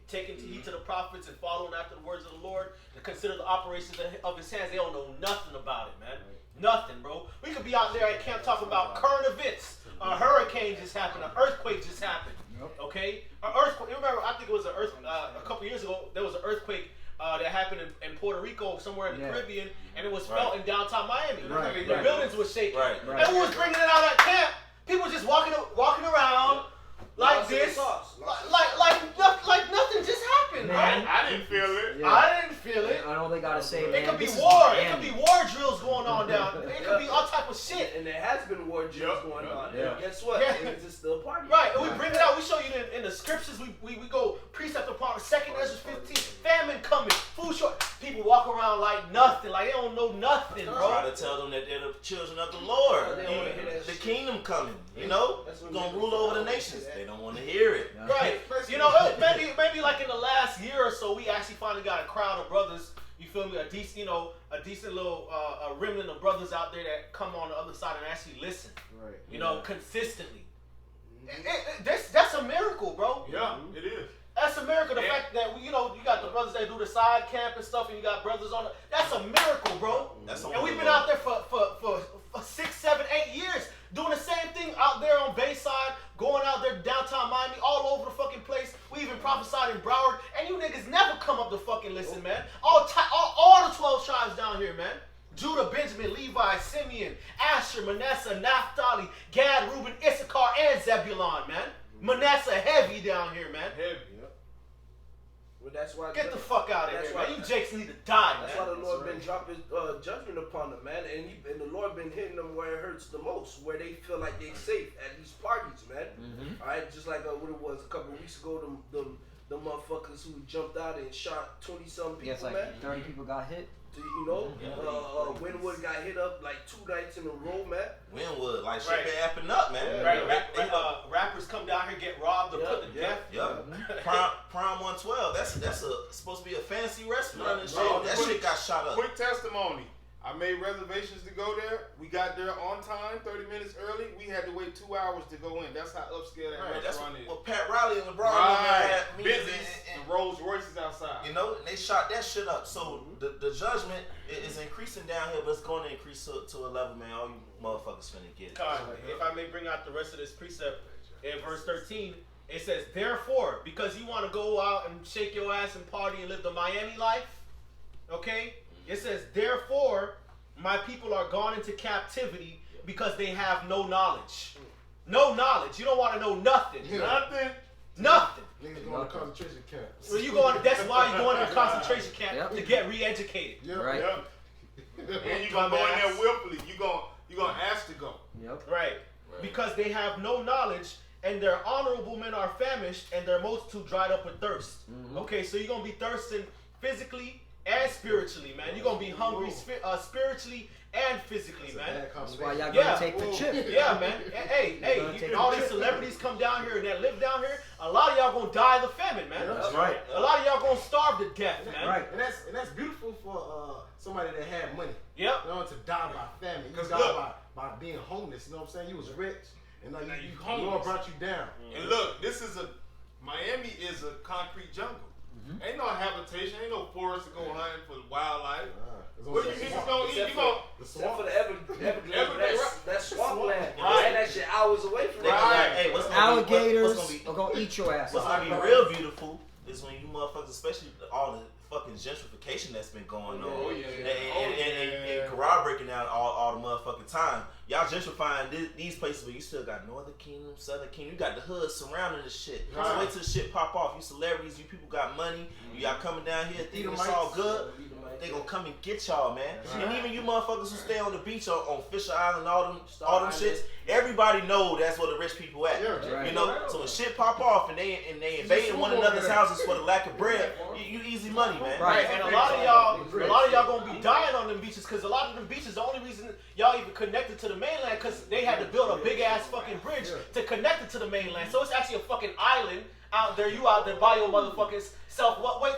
taking heed to the prophets and following after the words of the Lord, to consider the operations of his hands, they don't know nothing about it, man. Nothing, bro. We could be out there at camp talking about current events. A hurricane just happened. An earthquake just happened. Okay, an earthquake. Remember, I think it was an earth. A couple years ago, there was an earthquake that happened in Puerto Rico, somewhere in the Caribbean, and it was felt in downtown Miami. Right. The buildings were shaking. Right. And who was bringing it out at camp? People just walking around like this, like nothing just happened, Man. right? I didn't feel it. Yeah. I didn't feel it. I know they gotta say, man. It could be this is war. It Miami. could be war drills going on down. It could be all type of shit. And there has been war drills going on. Yeah. And guess what? Yeah. It's just still a party. Right, and we bring it out. We show you in the scriptures. We go precept upon the second Ezra 15. Famine coming, food short. People walk around like nothing, like they don't know nothing, try bro. to tell them that they're the children of the Lord. They don't wanna hear that The shit. kingdom coming. You know, That's what gonna we rule do. over the nations. They don't want to hear it. Right, you know, maybe like in the last year or so, we actually finally got a crowd of brothers. You feel me? A decent little remnant of brothers out there that come on the other side and actually listen. Right. You know, consistently. That's a miracle, bro. Yeah, it is. That's a miracle. The fact that you got the brothers that do the side camp and stuff, and you got brothers on that's a miracle, bro. And we've been out there for 6, 7, 8 years doing the same thing out there on Bayside, going out there downtown Miami, all over the fucking place. We even prophesied in Broward, and you niggas never come up to fucking listen, man. All the 12 tribes down here, man. Judah, Benjamin, Levi, Simeon, Asher, Manasseh, Naphtali, Gad, Reuben, Issachar, and Zebulon, man. Manasseh heavy down here, man. Heavy. Well, that's why. Get the fuck out of here, why, man. You Jakes need to die, That's man. why the Lord been dropping judgment upon them, man. And the Lord been hitting them where it hurts the most, where they feel like they're safe at these parties, man. All right, just like what it was a couple of weeks ago, the motherfuckers who jumped out and shot 20-some people, Yes, like man. 30 people got hit. You know, Winwood got hit up like 2 nights in a row, man. Winwood, like shit been apping up, man. Rappers come down here, get robbed, or put to death. Yep. Prime 112. That's supposed to be a fancy restaurant and shit. That shit got shot up. Quick testimony. I made reservations to go there. We got there on time, 30 minutes early. We had to wait 2 hours to go in. That's how upscale that restaurant is. Well, Pat Riley and LeBron Right. had Business and Rolls Royces outside. You know, they shot that shit up. So the judgment is increasing down here, but it's going to increase to a level, man. All you motherfuckers finna get it. If I may bring out the rest of this precept, in verse 13, it says, therefore, because you want to go out and shake your ass and party and live the Miami life, okay? It says, therefore, my people are gone into captivity because they have no knowledge. No knowledge. You don't want to know nothing. Nothing. Nothing. Niggas going to concentration camps. So that's why you're going to a concentration camp, to get re-educated. Yep. Right. Yep. And you're going to go in there willfully. You're going to ask to go. Yep. Right. Because they have no knowledge, and their honorable men are famished, and their multitude dried up with thirst. Okay, so you're going to be thirsting physically and spiritually, man. You're going to be hungry spiritually and physically, man. That's why y'all gonna take the chip. Yeah, man. Hey, all these celebrities come down here and that live down here, a lot of y'all going to die of the famine, man. That's right. A lot of y'all going to starve to death, man. Right. And that's beautiful for somebody that had money. Yep. You know, to die by famine. You Cause die look, by being homeless. You know what I'm saying? You was rich, and now you the homeless. Lord brought you down. And look, Miami is a concrete jungle. Ain't no habitation, ain't no forest to go hunting for wildlife. What you niggas gonna eat? You gonna Except for the Everglades, that's swampland. Right. And that shit hours away from Right. that. Hey, what's Alligators what's are gonna eat your ass. What's gonna be real beautiful is when you motherfuckers, especially all the fucking gentrification that's been going on, and corroborating out all the motherfucking time. Y'all gentrifying these places, but you still got Northern Kingdom, Southern Kingdom. You got the hood surrounding this shit. Right. So wait till the shit pop off. You celebrities, you people got money. Y'all coming down here thinking it's all good. They gonna come and get y'all, man. Right. And even you motherfuckers who stay on the beach on Fisher Island, all them shits. Everybody know that's where the rich people at. Yeah, right. You know, so when shit pop off and they invading one another's houses for the lack of bread, you easy money, man. Right, and a lot of y'all gonna be dying on them beaches, because a lot of them beaches, the only reason y'all even connected to the mainland, because they had to build a big ass fucking bridge to connect it to the mainland. So it's actually a fucking island out there. You out there by your motherfucking self. Wait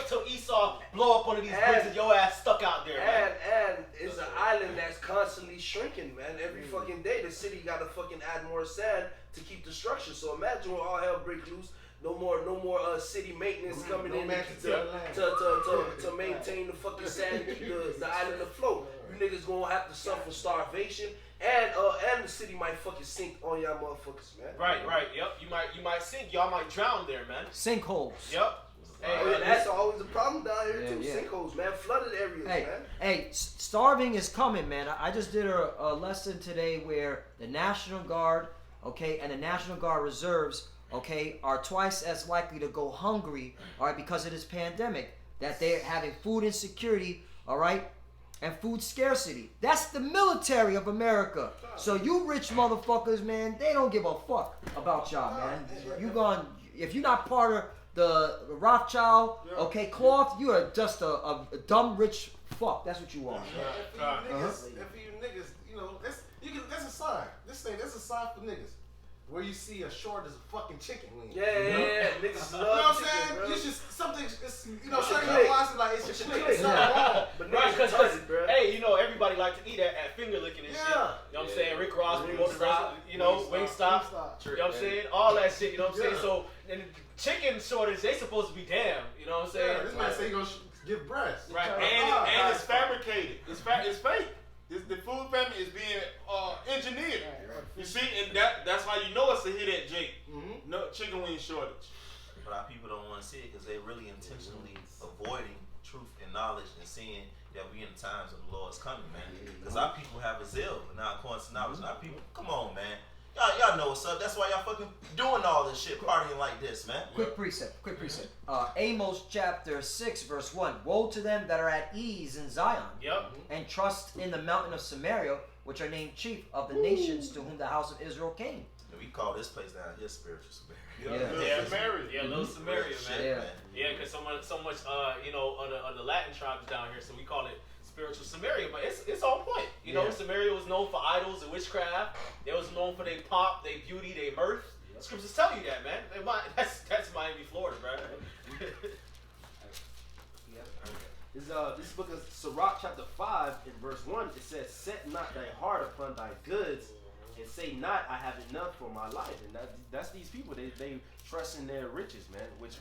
till Esau blow up one of these bridges and your ass stuck out there, man. And it's an island that's constantly shrinking, man. Every fucking day, the city got to fucking add more sand to keep the structure. So imagine when all hell break loose. No more city maintenance coming in to maintain the fucking sand and keep the island afloat. You niggas gonna have to suffer starvation, and the city might fucking sink on y'all motherfuckers, man. Right. Yep. You might sink. Y'all might drown there, man. Sinkholes. Yep. Hey, that's always a problem down here too. Yeah. Sinkholes, man. Flooded areas, man. Hey, starving is coming, man. I just did a lesson today where the National Guard, okay, and the National Guard reserves, okay, are twice as likely to go hungry, all right, because of this pandemic, that they're having food insecurity, all right, and food scarcity. That's the military of America. So you rich motherfuckers, man, they don't give a fuck about y'all, man. If you're not part of the Rothschild, okay, cloth, you are just a dumb rich fuck. That's what you are. And for you niggas, you know, that's a sign. That's a sign for niggas. Where you see a short as a fucking chicken wing. Yeah. Niggas You know what love I'm chicken, saying? bro. You should something. It's you know, It's a certain click. nuances like it's It's a a click. click. It's something wrong. But Right, niggas because retarded, bro. hey, you know everybody like to eat at finger licking and shit. You Yeah. know what I'm saying? Rick Ross Wingstop. promoted, you know, Wingstop. You know what I'm saying? All that shit. You know what I'm saying? Yeah. So and the chicken shortage, they supposed to be damn. You know what I'm saying? Yeah, this man say he gonna give breast. Right, And it's fabricated. It's fake. The food family is being engineered. You see, and that's how you know it's a hit at Jake. Mm-hmm. No chicken wing shortage. But our people don't want to see it because they really intentionally avoiding truth and knowledge and seeing that we in the times of the Lord's coming, man. Because our people have a zeal, but now according to knowledge, our people, come on, man. Y'all know what's up. That's why y'all fucking doing all this shit, partying like this, man. Quick precept. Amos chapter 6, verse 1. Woe to them that are at ease in Zion, Yep. and trust in the mountain of Samaria, which are named chief of the nations to whom the house of Israel came. And we call this place down here spiritual Samaria. Yeah, Samaria. Yeah, little Samaria, Shit, man. Yeah. Yeah, because so much, you know, of the Latin tribes down here, so we call it spiritual Samaria. But it's on point. You know, Samaria was known for idols and witchcraft. They was known for their pomp, their beauty, their mirth. Scriptures tell you that, man. That's Miami, Florida, bro. This book of Sirach chapter 5 in verse 1, it says, set not thy heart upon thy goods, and say not, I have enough for my life. And that's these people. They trust in their riches, man, which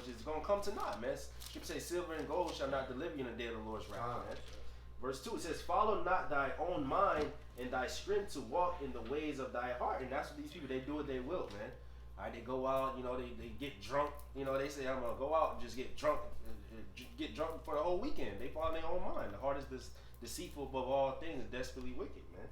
is gonna come to naught, man. Scripture say, silver and gold shall not deliver you in the day of the Lord's wrath, man. Verse 2, it says, follow not thy own mind and thy strength to walk in the ways of thy heart. And that's what these people, they do what they will, man. All right, they go out, you know, they get drunk. You know, they say, I'm going to go out and just get drunk for the whole weekend. They follow their own mind. The heart is deceitful above all things and desperately wicked, man.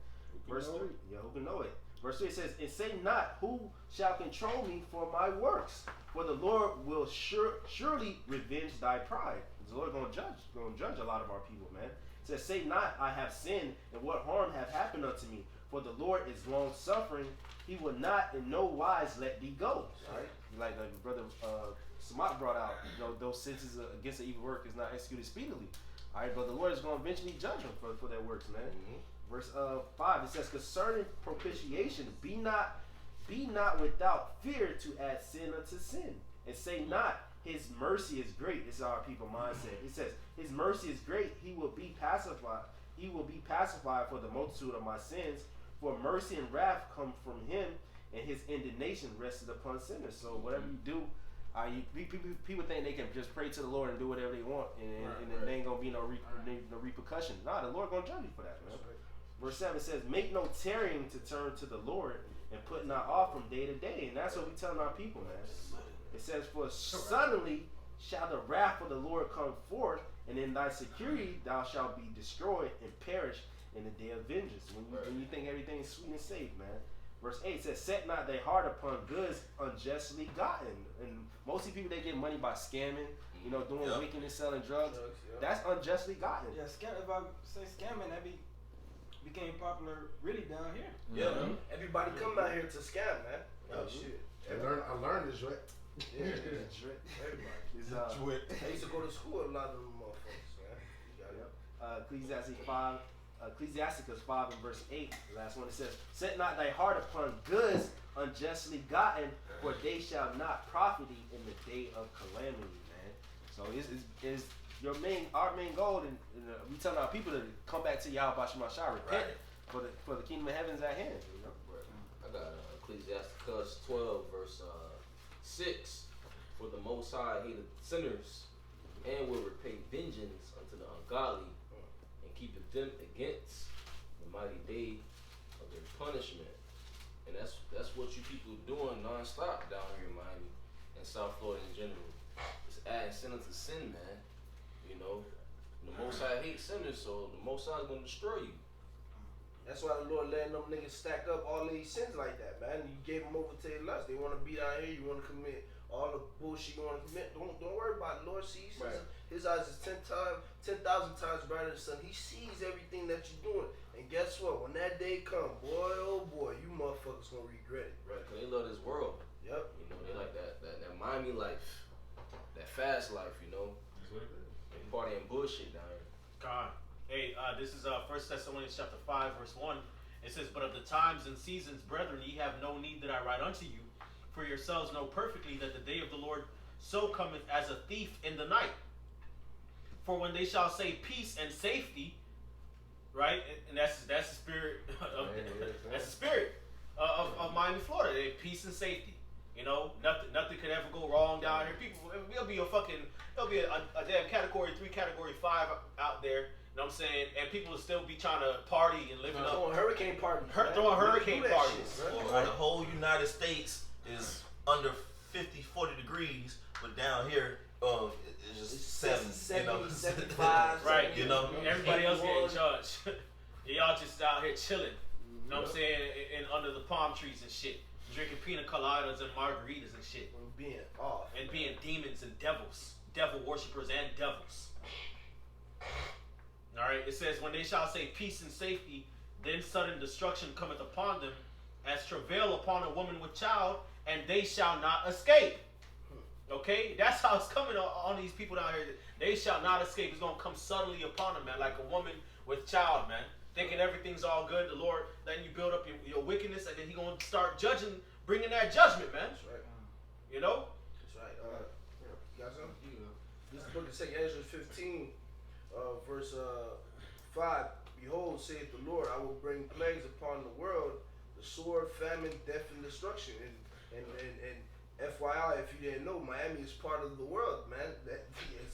Verse 3, who can know it? Verse 3 says, and say not, who shall control me for my works? For the Lord will surely revenge thy pride. The Lord going to judge a lot of our people, man. It says, say not, I have sinned, and what harm hath happened unto me? For the Lord is long suffering, he will not in no wise let thee go. Right? Like brother Samak brought out, you know, those sentences against the evil work is not executed speedily. All right, but the Lord is going to eventually judge them for their works, man. Verse 5, it says, concerning propitiation, be not without fear to add sin unto sin, and say not, his mercy is great. This is our people mindset. It says, his mercy is great. He will be pacified. He will be pacified for the multitude of my sins. For mercy and wrath come from him, and his indignation rested upon sinners. So whatever you do, people think they can just pray to the Lord and do whatever they want, and there ain't gonna be no repercussion. Nah, the Lord gonna judge you for that, man. Verse 7 says, make no tarrying to turn to the Lord, and put not off from day to day. And that's what we telling our people, man. It says, for suddenly shall the wrath of the Lord come forth, and in thy security thou shalt be destroyed and perish in the day of vengeance. When you think everything is sweet and safe, man. Verse 8 says, set not thy heart upon goods unjustly gotten. And most of the people, they get money by scamming, you know, doing wickedness, selling drugs. That's unjustly gotten. Yeah, if I say scamming, that became popular really down here. Yeah, everybody come out here to scam, man. Oh shit. I learned this, right? Yeah, everybody. I used to go to school with a lot of them motherfuckers, man. You got it. Ecclesiasticus 5 and verse 8, the last one, it says, set not thy heart upon goods unjustly gotten, for they shall not profit thee in the day of calamity, man. So it's our main goal, and we telling our people to come back to Yahweh Shemashah, repent, for the kingdom of heaven is at hand. You know? I got Ecclesiasticus 12 verse 6. For the Most High hateth sinners, and will repay vengeance unto the ungodly, and keepeth them against the mighty day of their punishment. And that's what you people doing nonstop down here in Miami and South Florida in general. It's adding sin unto sin, man. You know, the Most High hates sinners, so the Most High is gonna destroy you. That's why the Lord letting them niggas stack up all these sins like that, man. You gave them over to their lust. They want to be out here. You want to commit all the bullshit you want to commit. Don't worry about it. Lord sees. His eyes is 10,000 times brighter than the sun. He sees everything that you're doing. And guess what? When that day come, boy, oh boy, you motherfuckers gonna regret it. Right, because they love this world. Yep. You know, they like that Miami life, that fast life, you know. They partying bullshit down here. God. Hey, this is 1 Thessalonians chapter 5, verse 1. It says, but of the times and seasons, brethren, ye have no need that I write unto you. For yourselves know perfectly that the day of the Lord so cometh as a thief in the night. For when they shall say peace and safety, right, and that's the spirit of that's the spirit of Miami, Florida. Peace and safety. You know, nothing could ever go wrong down here. People, it'll be a damn category 3, category 5 out there. You know what I'm saying? And people will still be trying to party and living up. Throwing hurricane parties. Throwing hurricane parties. Or the whole United States is under 50, 40 degrees, but down here, it's just 70, 75. Right. You know, everybody else getting judged. Y'all just out here chilling. You know what I'm saying? And under the palm trees and shit. Drinking pina coladas and margaritas and shit. And being off. And being demons and devils. Devil worshippers and devils. Alright, it says, when they shall say peace and safety, then sudden destruction cometh upon them, as travail upon a woman with child, and they shall not escape. Okay? That's how it's coming on these people down here. They shall not escape. It's going to come suddenly upon them, man, like a woman with child, man. Thinking everything's all good, the Lord letting you build up your wickedness, and then He going to start judging, bringing that judgment, man. That's right. You know? That's right. You got something? This is the book of 2 Ezra 15, verse 5. Behold, saith the Lord, I will bring plagues upon the world, the sword, famine, death, and destruction. And FYI, if you didn't know, Miami is part of the world, man.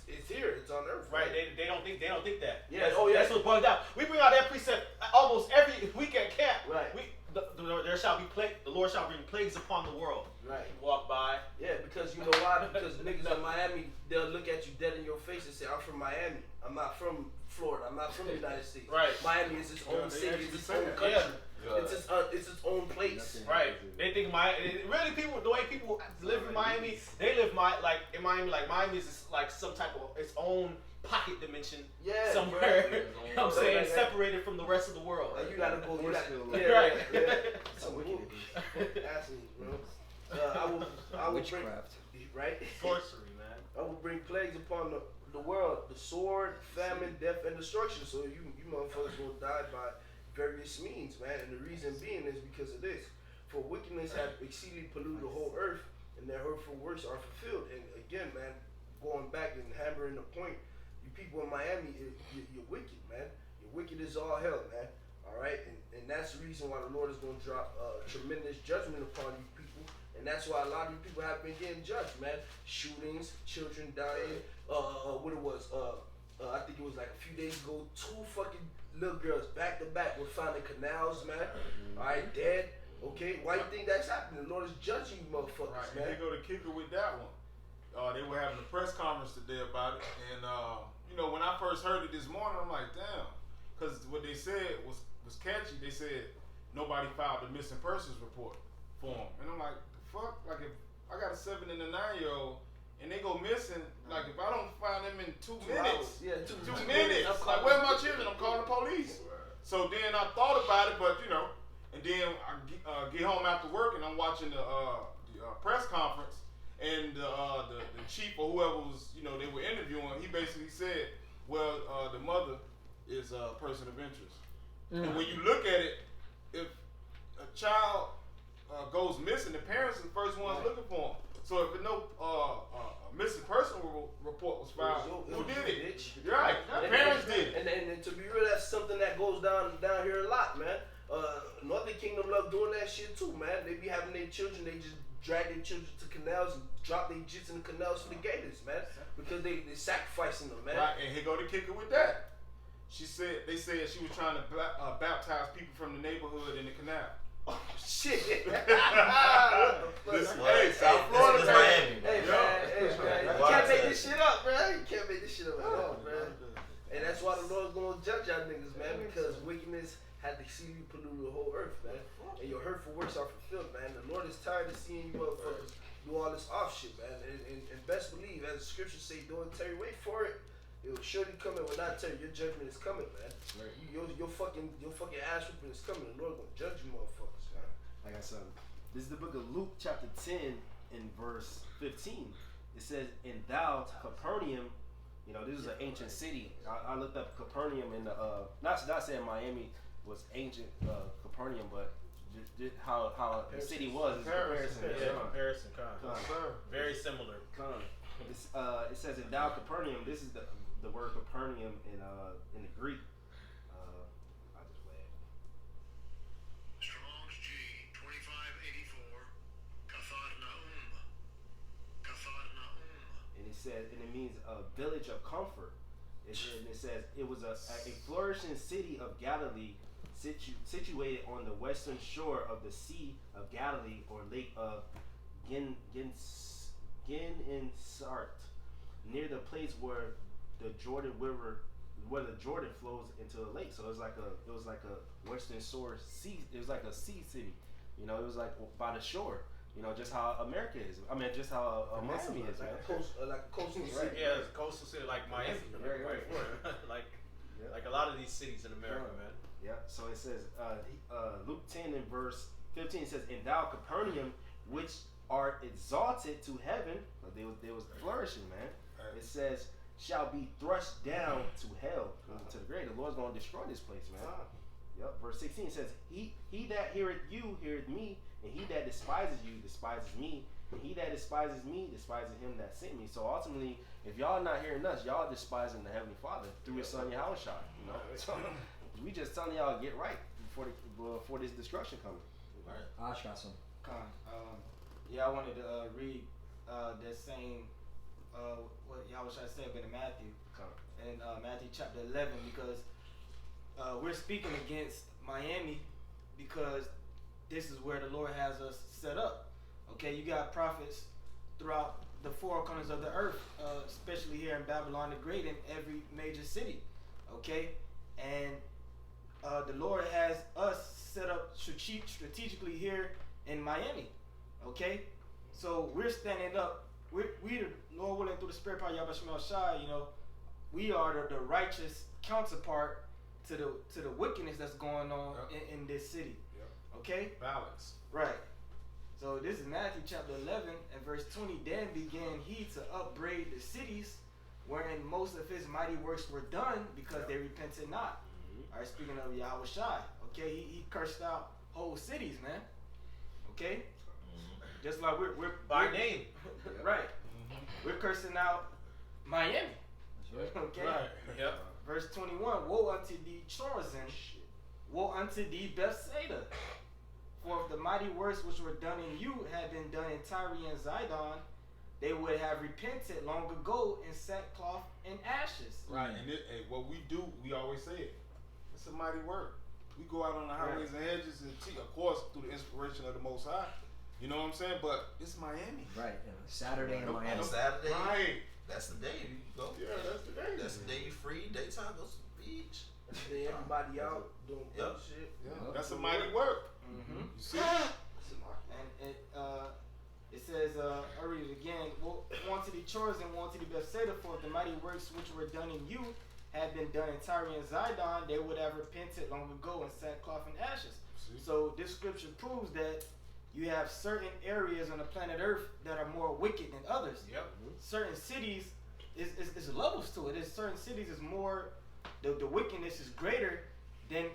It's here. It's on Earth. Right? They don't think that. Yeah. That's what bugged out. We bring out that precept almost every week at camp. Right. There shall be the Lord shall bring plagues upon the world. Right. Walk by. Yeah, because you know why? Because niggas in Miami, they'll look at you dead in your face and say, I'm from Miami. I'm not from Florida. I'm not from the United States. Right. Miami is its own city. It's its own country. It's its own place. Right. They think really people, the way people live in Miami, they live in Miami, like Miami is like some type of its own pocket dimension somewhere. Right. You know what I'm saying? Separated from the rest of the world. Like you gotta go. Right. Some athletes, bro. I will Witchcraft. right? Sorcery, man. I will bring plagues upon the world, the sword, famine, death, and destruction. So you motherfuckers will die by various means, man. And the reason being is because of this. For wickedness have exceedingly polluted the whole earth, and their hurtful works are fulfilled. And again, man, going back and hammering the point, you people in Miami, you're wicked, man. You're wicked as all hell, man. All right, and that's the reason why the Lord is going to drop tremendous judgment upon you people, and that's why a lot of you people have been getting judged, man. Shootings, children dying. What it was? I think it was like a few days ago. 2 fucking little girls back to back were found in canals, man. All right, dead. Okay, why you think that's happening? The Lord is judging you, motherfuckers, Right, man. and they go to kick it with that one. They were having a press conference today about it, and when I first heard it this morning, I'm like, damn, because what they said was catchy. They said nobody filed a missing persons report for them, and I'm like, the fuck? Like if I got a 7 and a 9-year-old and they go missing, like if I don't find them in 2 minutes, Yeah, 2 2 minutes, like where are my children? I'm calling the police. So then I thought about it, but and then I get home after work and I'm watching the press conference, and the chief or whoever was, they were interviewing, he basically said, well, the mother is a person of interest. And when you look at it, if a child goes missing, the parents are the first ones looking for them. So if no missing person report was filed, who did it? You're right, the parents did it. And to be real, that's something that goes down here a lot, man. Northern Kingdom love doing that shit too, man. They be having their children, they just drag their children to canals and drop their jits in the canals for the gators, man. Because they sacrificing them, man. Right, and he go to kick it with that. They said she was trying to baptize people from the neighborhood in the canal. Oh shit! Listen, Well, hey, South Florida, this is man. Miami, Hey man, you can't make this shit up, man. You can't make this shit up at all, man. And that's why the Lord's gonna judge y'all niggas, man, because wickedness had exceedingly polluted the whole earth, man. And your hurtful works are fulfilled, man. The Lord is tired of seeing you motherfuckers do all this off shit, man. And best believe, as the scriptures say, don't tarry, wait for it. It will surely come. It will not tarry. Your judgment is coming, man. Your fucking ass whooping is coming. The Lord gonna judge you, motherfuckers, man. I got something. This is the book of Luke, chapter 10, in verse 15. It says, "And thou, Capernaum," this is an ancient city. I looked up Capernaum in the not saying Miami was ancient Capernaum, but just how the city was. Comparison. Yeah, comparison. Very similar. It says in thou Capernaum. This is the word Capernaum in the Greek. I just read. Strong's G 2584. Cafarnaum. Cafarnaum. And it means a village of comfort. And it says it was a flourishing city of Galilee, situated on the western shore of the Sea of Galilee, or Lake of Gennesaret, near the place where the Jordan flows into the lake. So it was like a western shore sea. It was like a sea city. You know, it was like by the shore. You know, just how America is. I mean, just how Miami is, man. Like a coastal city. Right, yeah, it's a coastal city like Miami. Right. Like a lot of these cities in America, man. Yeah. So it says, Luke 10 and verse 15 says, "And thou Capernaum, which art exalted to heaven," they was flourishing, man. Right. It says, "shall be thrust down to hell, to the grave." The Lord's gonna destroy this place, man. Yep. Verse 16 says, He that heareth you heareth me, and he that despises you despises me, and he that despises me despises him that sent me. So ultimately, if y'all not hearing us, y'all despising the Heavenly Father through His Son Yahushua. You know, so we just telling y'all to get right before this destruction coming. Right. Ash got some. Yeah, I wanted to read that same what Yahushua said in Matthew, in Matthew chapter 11, because we're speaking against Miami because this is where the Lord has us set up. Okay, you got prophets throughout the four corners of the earth, especially here in Babylon the Great, in every major city. Okay, and the Lord has us set up strategically here in Miami. Okay, so we're standing up. We Lord willing, through the Spirit power Yahweh Shemel Shai, you know, we are the righteous counterpart to the wickedness that's going on in this city. Okay? Balance. Right. So this is Matthew chapter 11 and verse 20. Then began he to upbraid the cities wherein most of his mighty works were done, because they repented not. All right, speaking of Yahweh Shai. Okay, he cursed out whole cities, man. Okay? Just like we're By name. Right. We're cursing out Miami. Okay? Right. Yep. Verse 21, woe unto thee, Chorazin, woe unto thee, Bethsaida. For if the mighty works which were done in you had been done in Tyre and Zidon, they would have repented long ago in sackcloth and ashes. Right. And what we do, we always say it. It's a mighty work. We go out on the highways and hedges and teach, of course, through the inspiration of the Most High. You know what I'm saying? But it's Miami. Right. Saturday in Miami. On Saturday, Right. that's the day you go. Yeah, that's the day. That's the day you free. Daytime, go to the beach. Then everybody out doing bullshit. Yeah. That's a mighty work. Mm-hmm. You see? And it says, I read it again, woe unto thee, Chorazin, woe unto thee, Bethsaida, for if the mighty works which were done in you had been done in Tyre and Zidon, they would have repented long ago in sackcloth and ashes. See? So this scripture proves that you have certain areas on the planet Earth that are more wicked than others. Yep. Certain cities is levels to it. There's certain cities is more, the wickedness is greater than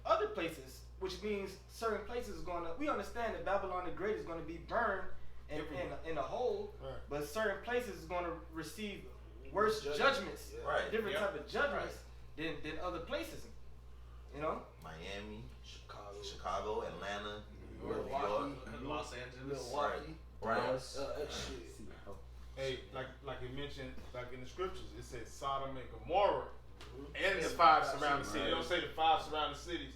other places, which means certain places is going to, we understand that Babylon the Great is going to be burned in a hole, Right. but certain places is going to receive worse judgments, Right. different type of judgments than other places. You know? Miami, Chicago, Atlanta, New York. Los Angeles. Milwaukee. Right. Shit. Hey, like it mentioned, like in the scriptures, it says Sodom and Gomorrah and the five surrounding cities. It don't say the five surrounding cities,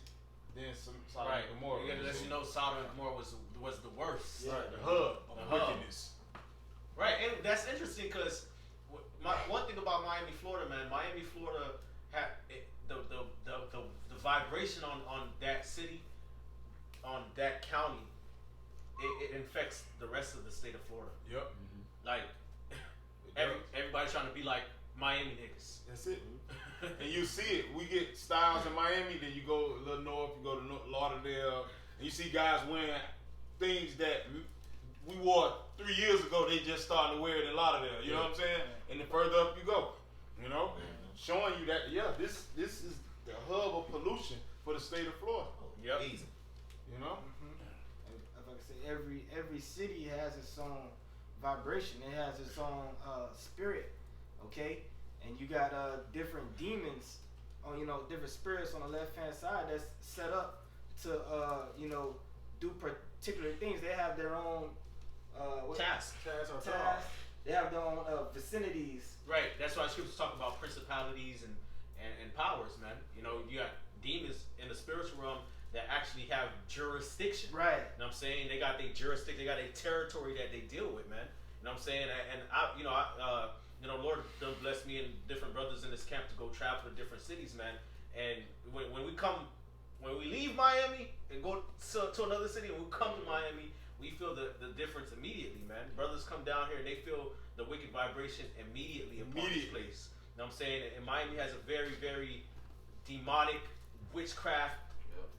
then some Sodom Right. and Gomorrah. You gotta let you know Sodom and Gomorrah was the worst. Right, the hub of The hub. wickedness. Right, and that's interesting because one thing about Miami, Florida, man, Miami, Florida had the vibration on that city, on that county, it infects the rest of the state of Florida. Yep. Like everybody trying to be like Miami niggas. That's it. And you see it. We get styles in Miami, then you go a little north, you go to Lauderdale, and you see guys wearing things that we wore 3 years ago. They just starting to wear it in Lauderdale. You know what I'm saying? And the further up you go, you know, showing you that this is the hub of pollution for the state of Florida. Yep. Easy. You know. And like I say, every city has its own vibration. It has its own spirit. Okay, and you got different demons on different spirits on the left hand side that's set up to do particular things. They have their own Task. tasks. They have their own vicinities. Right. That's why scriptures talk about principalities and powers, man. You know, you got demons in the spiritual realm that actually have jurisdiction. Right. You know what I'm saying? They got their jurisdiction, they got a territory that they deal with, man. You know what I'm saying? Lord done blessed me and different brothers in this camp to go travel to different cities, man. And when we leave Miami and go to another city and we come to Miami, we feel the difference immediately, man. Brothers come down here and they feel the wicked vibration immediately upon this place. You know what I'm saying? And Miami has a very, very demonic witchcraft,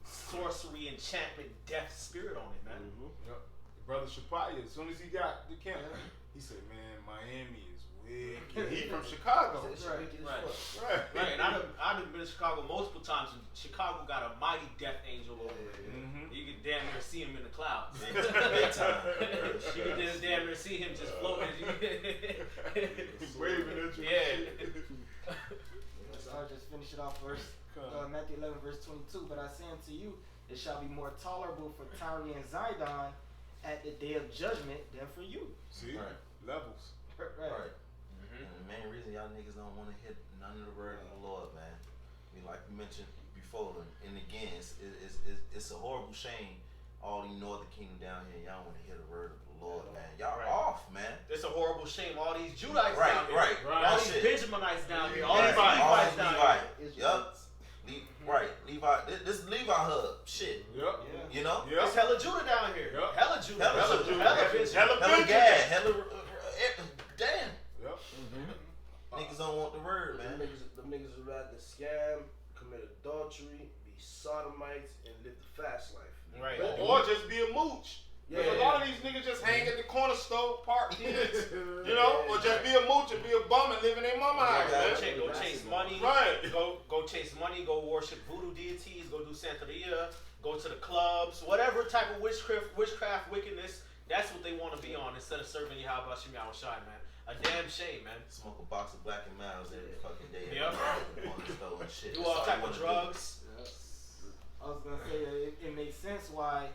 sorcery, enchantment, death spirit on it, man. Yep. Brother Shapaya, as soon as he got the camp, he said, "Man, Miami is wicked." He from Chicago. Right. And I've been to Chicago multiple times, and Chicago got a mighty death angel over there. You can damn near see him in the clouds. Big time. You can just damn near see him just floating. Waving at you. Yeah. So I'll just finish it off verse Matthew 11 verse 22. But I say unto you, it shall be more tolerable for Tyre and Zidon at the day of judgment than for you. See? Right. Levels. Right. And the main reason y'all niggas don't want to hit none of the word of the Lord, man. I mean, like you mentioned before, and again, it's a horrible shame. All the Northern Kingdom down here, y'all want to hear the word of the Lord, man. Y'all off, man. It's a horrible shame. All these Judites Right, down here. right. All these Benjaminites down here. All these Levites down here. Yup. Right. Levi. This is Levi hub. Shit. Yep. You know? Yep. It's hella Judah down here. Yep. Hella Judah. Hella Judah. Hella Benjamin. Hella Gad. Hella. Damn. Yep. Niggas don't want the word, man. Them niggas would rather scam, commit adultery, be sodomites, and live the fast life. Right. Or just be a mooch. Yeah. A lot of these niggas just hang at the corner store, park kids, you know, or just be a mooch and be a bum and live in their mama house, man. Go chase money. Right. Go chase money. Go worship voodoo deities. Go do Santeria. Go to the clubs. Whatever type of witchcraft, wickedness. That's what they want to be on instead of serving Yahweh Shem Yahushai, man. A damn shame, man. Smoke a box of Black and Miles every fucking day. Yep. On the stove and shit. Do all That's type you of wanna do. drugs. I was gonna say it makes sense why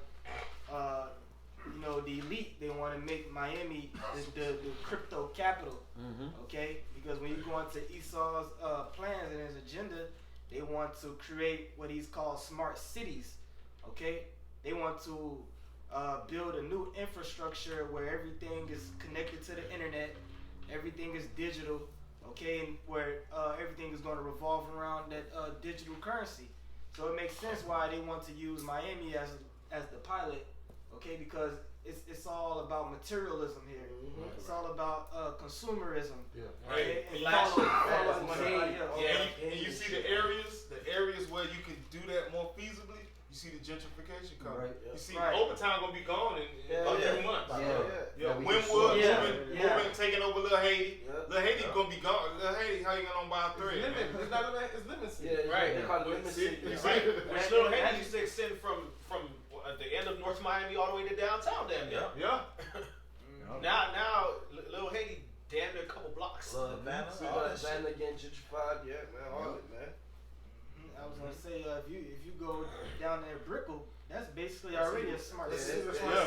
the elite, they want to make Miami the crypto capital. Okay, because when you go into Esau's plans and his agenda, they want to create what he's called smart cities. Okay, they want to build a new infrastructure where everything is connected to the internet, everything is digital. Okay, and where everything is going to revolve around that digital currency. So it makes sense why they want to use Miami as the pilot, okay? Because it's all about materialism here. It's all about consumerism. Right. And Flash. follow money. And you see the areas where you can do that more feasibly. You see the gentrification coming. Right. You see Right. Overtown gonna be gone in a few months. Yeah, we Wynwood just moving, taking over Little Haiti. Yeah. Little Haiti gonna be gone. Little Haiti hanging on by a thread. man. It's not it's limit city. Yeah, Right. They call it limit See, city. you Yeah. see? Right. Which Little Haiti used to extend from the end of North Miami all the way to downtown, damn near. Yeah. Now, Little Haiti, damn near a couple blocks. Little Havana. See, all but that shit. Atlanta getting gentrified, yeah, man, all of it, man. I was gonna say if you go down there, Brickell, that's basically already a smart city.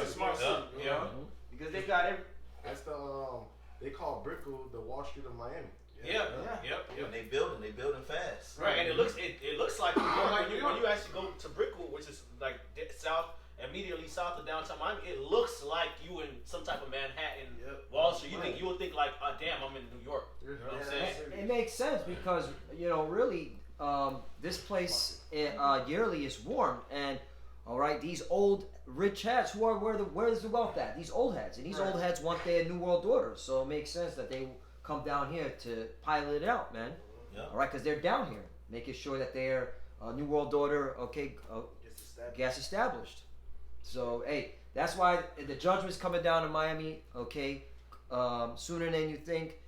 Smart city. Yeah. Because they got every. That's the they call Brickell the Wall Street of Miami. Yep. And they building fast. Right, and it looks like when you actually go to Brickell, which is like immediately south of downtown Miami, it looks like you in some type of Manhattan, Wall Street. You would think like, oh, damn, I'm in New York. You know what I'm saying? It makes sense because really this place yearly is warm, and all right, these old rich heads where's the wealth at? These old heads, and these old heads want their New World Order, so it makes sense that they come down here to pilot it out, man. Yeah. All right, because they're down here making sure that their New World Order gets established. So hey, that's why the judgment's coming down in Miami. Okay, sooner than you think.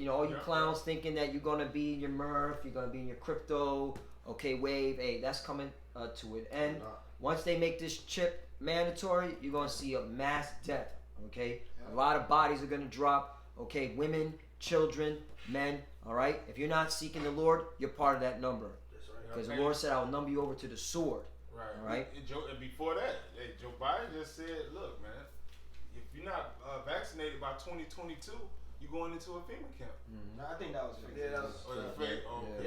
All you clowns thinking that you're gonna be in your Murph, you're gonna be in your crypto, wave. Hey, that's coming to an end. Once they make this chip mandatory, you're gonna see a mass death Okay, a lot of bodies are gonna drop. Okay, women, children, men. All right, if you're not seeking the Lord, you're part of that number. That's right. Because the Lord said, "I will number you over to the sword." Right. All right. And before that, Joe Biden just said, "Look, man, if you're not vaccinated by 2022, you're going into a FEMA camp." Mm-hmm. No, I think that was fake. Yeah,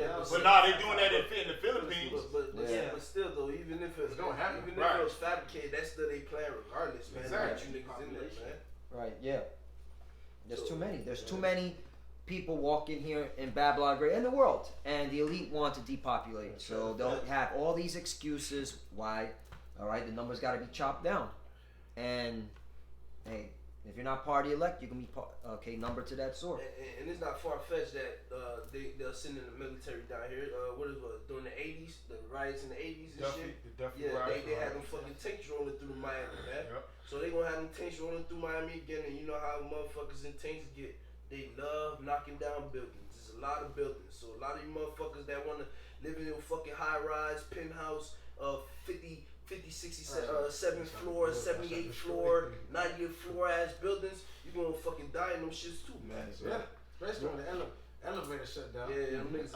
that was But nah, they doing that in the Philippines. But still though, even if it's gonna happen. even if it was fabricated, that's still they plan regardless, man. Exactly. Get you niggas in there, man. Right. Yeah. There's too many. There's too many people walking here in Babylon Great in the world, and the elite want to depopulate. So they'll have all these excuses why. All right, the numbers got to be chopped down, and hey, if you're not part of the elect, you can be numbered to that sword. And it's not far fetched that they'll send in the military down here. During the '80s, the riots in the '80s and shit. They had them fucking tanks rolling through Miami, man. Yep. So they gonna have them tanks rolling through Miami again, and you know how motherfuckers in tanks get. They love knocking down buildings. There's a lot of buildings. So a lot of you motherfuckers that wanna live in your fucking high rise penthouse, 50, 60, 7th floor, 78th floor, 90th floor ass buildings, you gonna fucking die in them shits too, man. Yeah, especially when the elevator shut down. Yeah, them niggas.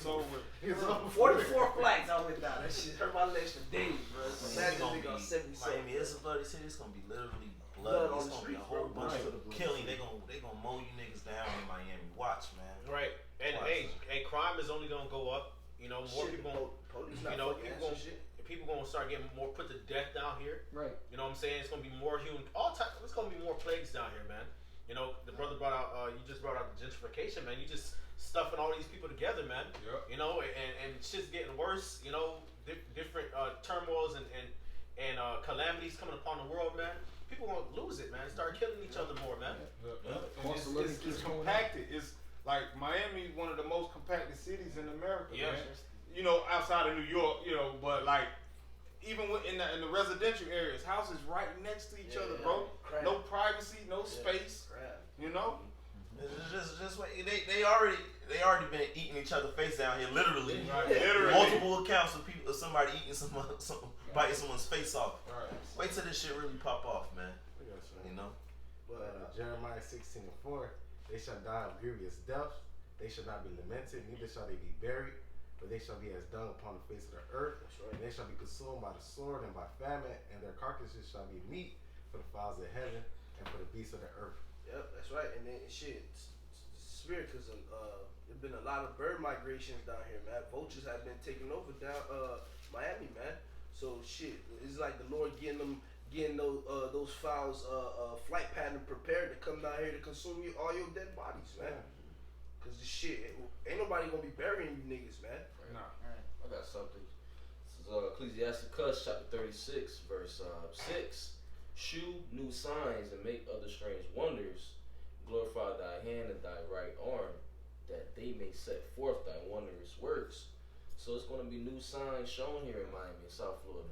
So It's over. 44 flights I went down. That shit hurt my legs for days, bro. Imagine a nigga on 77. Miami is a bloody city. It's gonna be literally Blood blood. on It's the gonna be a streets, whole bro. bunch Right. of killing. They gonna mow you niggas down in Miami. Watch, man. Right. And hey, crime is only gonna go up. You know, more Shit, people. police You not know, fucking people answering gonna shit. people gonna start getting more put to death down here. Right. You know what I'm saying? It's gonna be more human. It's gonna be more plagues down here, man. You know, the brother brought out. You just brought out the gentrification, man. You just stuffing all these people together, man. Yep. You know, and shit's getting worse. You know, different turmoils and calamities coming upon the world, man. People gonna lose it, man. Start killing each other more, man. Cost of living It's keeps going up. compacted. It's like Miami, one of the most compacted cities in America, Yeah. man. You know, outside of New York, you know, but like even in the residential areas, houses right next to each other, bro. Crap. No privacy, no Yeah. space. Crap. You know. It's just wait. They already been eating each other's face down here, literally. Right. Literally. Multiple accounts of somebody eating biting someone's face off. Right. Wait till this shit really pop off, man. You know. But Jeremiah 16:4, they shall die of grievous deaths. They shall not be lamented, neither shall they be buried, but they shall be as dung upon the face of the earth. That's right. And they shall be consumed by the sword and by famine, and their carcasses shall be meat for the fowls of heaven and for the beasts of the earth. Yep, that's right. And then shit, it's spirit, cause there's been a lot of bird migrations down here, man. Vultures have been taking over down Miami, man. So shit, it's like the Lord getting those fowls flight pattern prepared to come down here to consume all your dead bodies, man. Cause the shit, ain't nobody gonna be burying you niggas, man. Nah. I got something. This is Ecclesiasticus chapter 36, verse 6. Shew new signs and make other strange wonders. Glorify thy hand and thy right arm, that they may set forth thy wondrous works. So it's going to be new signs shown here in Miami, South Florida.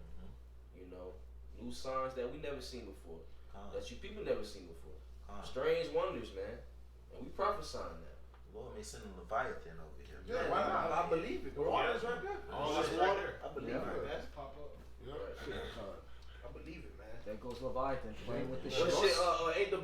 You know, new signs that we never seen before, that you people never seen before. Strange wonders, man. And we prophesying that. Lord may send a Leviathan over here. Yeah, why not? I believe it. The water's right there. All this right there. I believe it, man. That's pop up. Yep. I believe it, man. There goes Leviathan playing with the Well, shit. shit, ain't the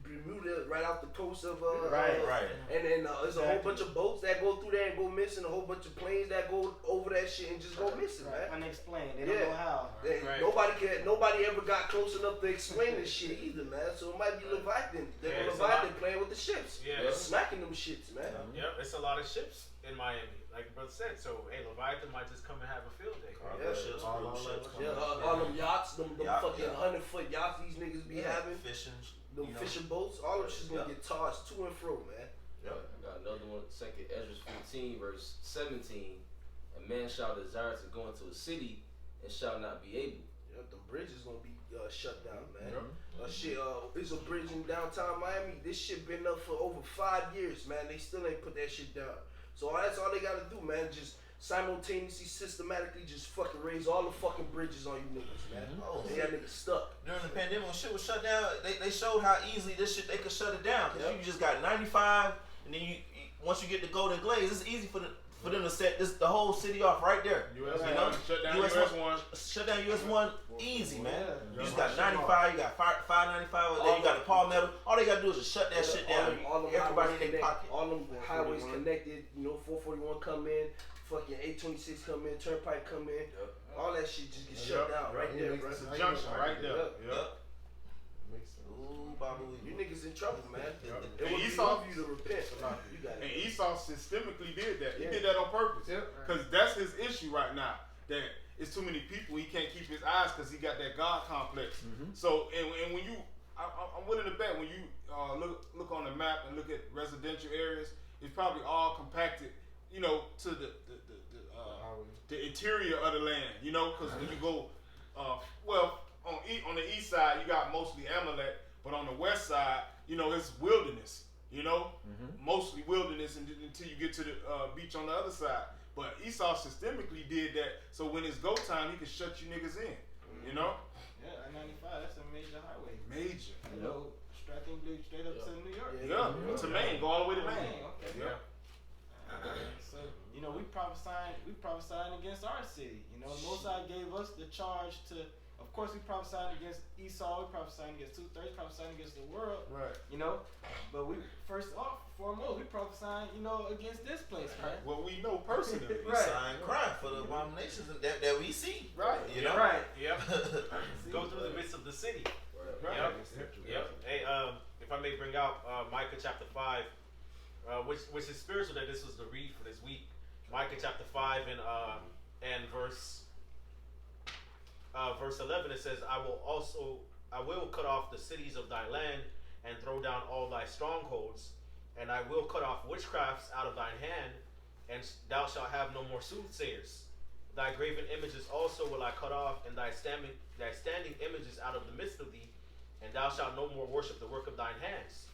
Bermuda right off the coast of Right. And then there's a whole bunch of boats that go through there and go missing, a whole bunch of planes that go over that shit and just go missing, man. Unexplained. They don't know how. Right. Nobody ever got close enough to explain this shit either, man. So it might be Leviathan. Yeah, They're it's a Leviathan lot. playing with the ships. Yeah. Smacking them shits, man. Yep, it's a lot of ships in Miami, like brother said. So hey, Leviathan might just come and have a field day. Yeah. Ships, All cruise on ships, level. Yeah, all them yachts, them Yacht, fucking yeah. 100-foot yachts these niggas be having, fishing, them you know. fishing boats, all them shit's gonna Yeah. get tossed to and fro, man. I got another one, 2 Ezra 15, verse 17. A man shall desire to go into a city and shall not be able. Yep, the bridge is gonna be shut down, man. Yep. Shit, it's a bridge in downtown Miami. This shit been up for over 5 years, man. They still ain't put that shit down. So that's all they gotta do, man. Just simultaneously, systematically, just fucking raise all the fucking bridges on you niggas, man. Oh, They got niggas stuck. During the pandemic, when shit was shut down, they showed how easily this shit they could shut it down. Cause Yep. you just got 95, and then you once you get to Golden Glaze, it's easy for for them to set the whole city off right there. US You one, know? shut down US US one. Shut down US 1 easy, man. Yeah. You just got 95, you got 595, then you got the palmetto. All they gotta do is just shut that shit down. All them Everybody in highways their pocket. All them highways connected. 441 come in. Fucking 826 come in. Turnpike come in. All that shit just gets shut down right there, bro. It's a junction right there. Yep. Makes sense. Ooh, Babu. You niggas in trouble, man. Yep. It And would Esau- behoove you to repent. You got And it. Esau systemically did that. He Yeah. did that on purpose. Yep. Because that's his issue right now. That it's too many people. He can't keep his eyes because he got that God complex. So, and when you, I'm willing to bet when you look on the map and look at residential areas, it's probably all compacted, to the interior of the land. Because when you go, on the east side, you got mostly Amalek, but on the west side, it's wilderness. Mostly wilderness until you get to the beach on the other side. But Esau systemically did that, so when it's go time, he can shut you niggas in. Yeah, I-95, that's a major highway. Major. Stratham Blue straight up to New York. Yeah, to Maine, go all the way to Maine. Okay. Yeah. So, we prophesying against our city. The Most High gave us the charge to, of course, we prophesying against Esau, we prophesying against 2/3, prophesying against the world. Right. But we foremost, we prophesying, against this place, right? What we know personally. We sign crime for the abominations that we see. Right. Right. Yep. Go through the midst of the city. Right. Yep. Hey, if I may bring out Micah chapter 5, which is spiritual, that this was the read for this week. Micah chapter 5 and verse 11, it says, I will cut off the cities of thy land and throw down all thy strongholds, and I will cut off witchcrafts out of thine hand, and thou shalt have no more soothsayers. Thy graven images also will I cut off, and thy standing images out of the midst of thee, and thou shalt no more worship the work of thine hands.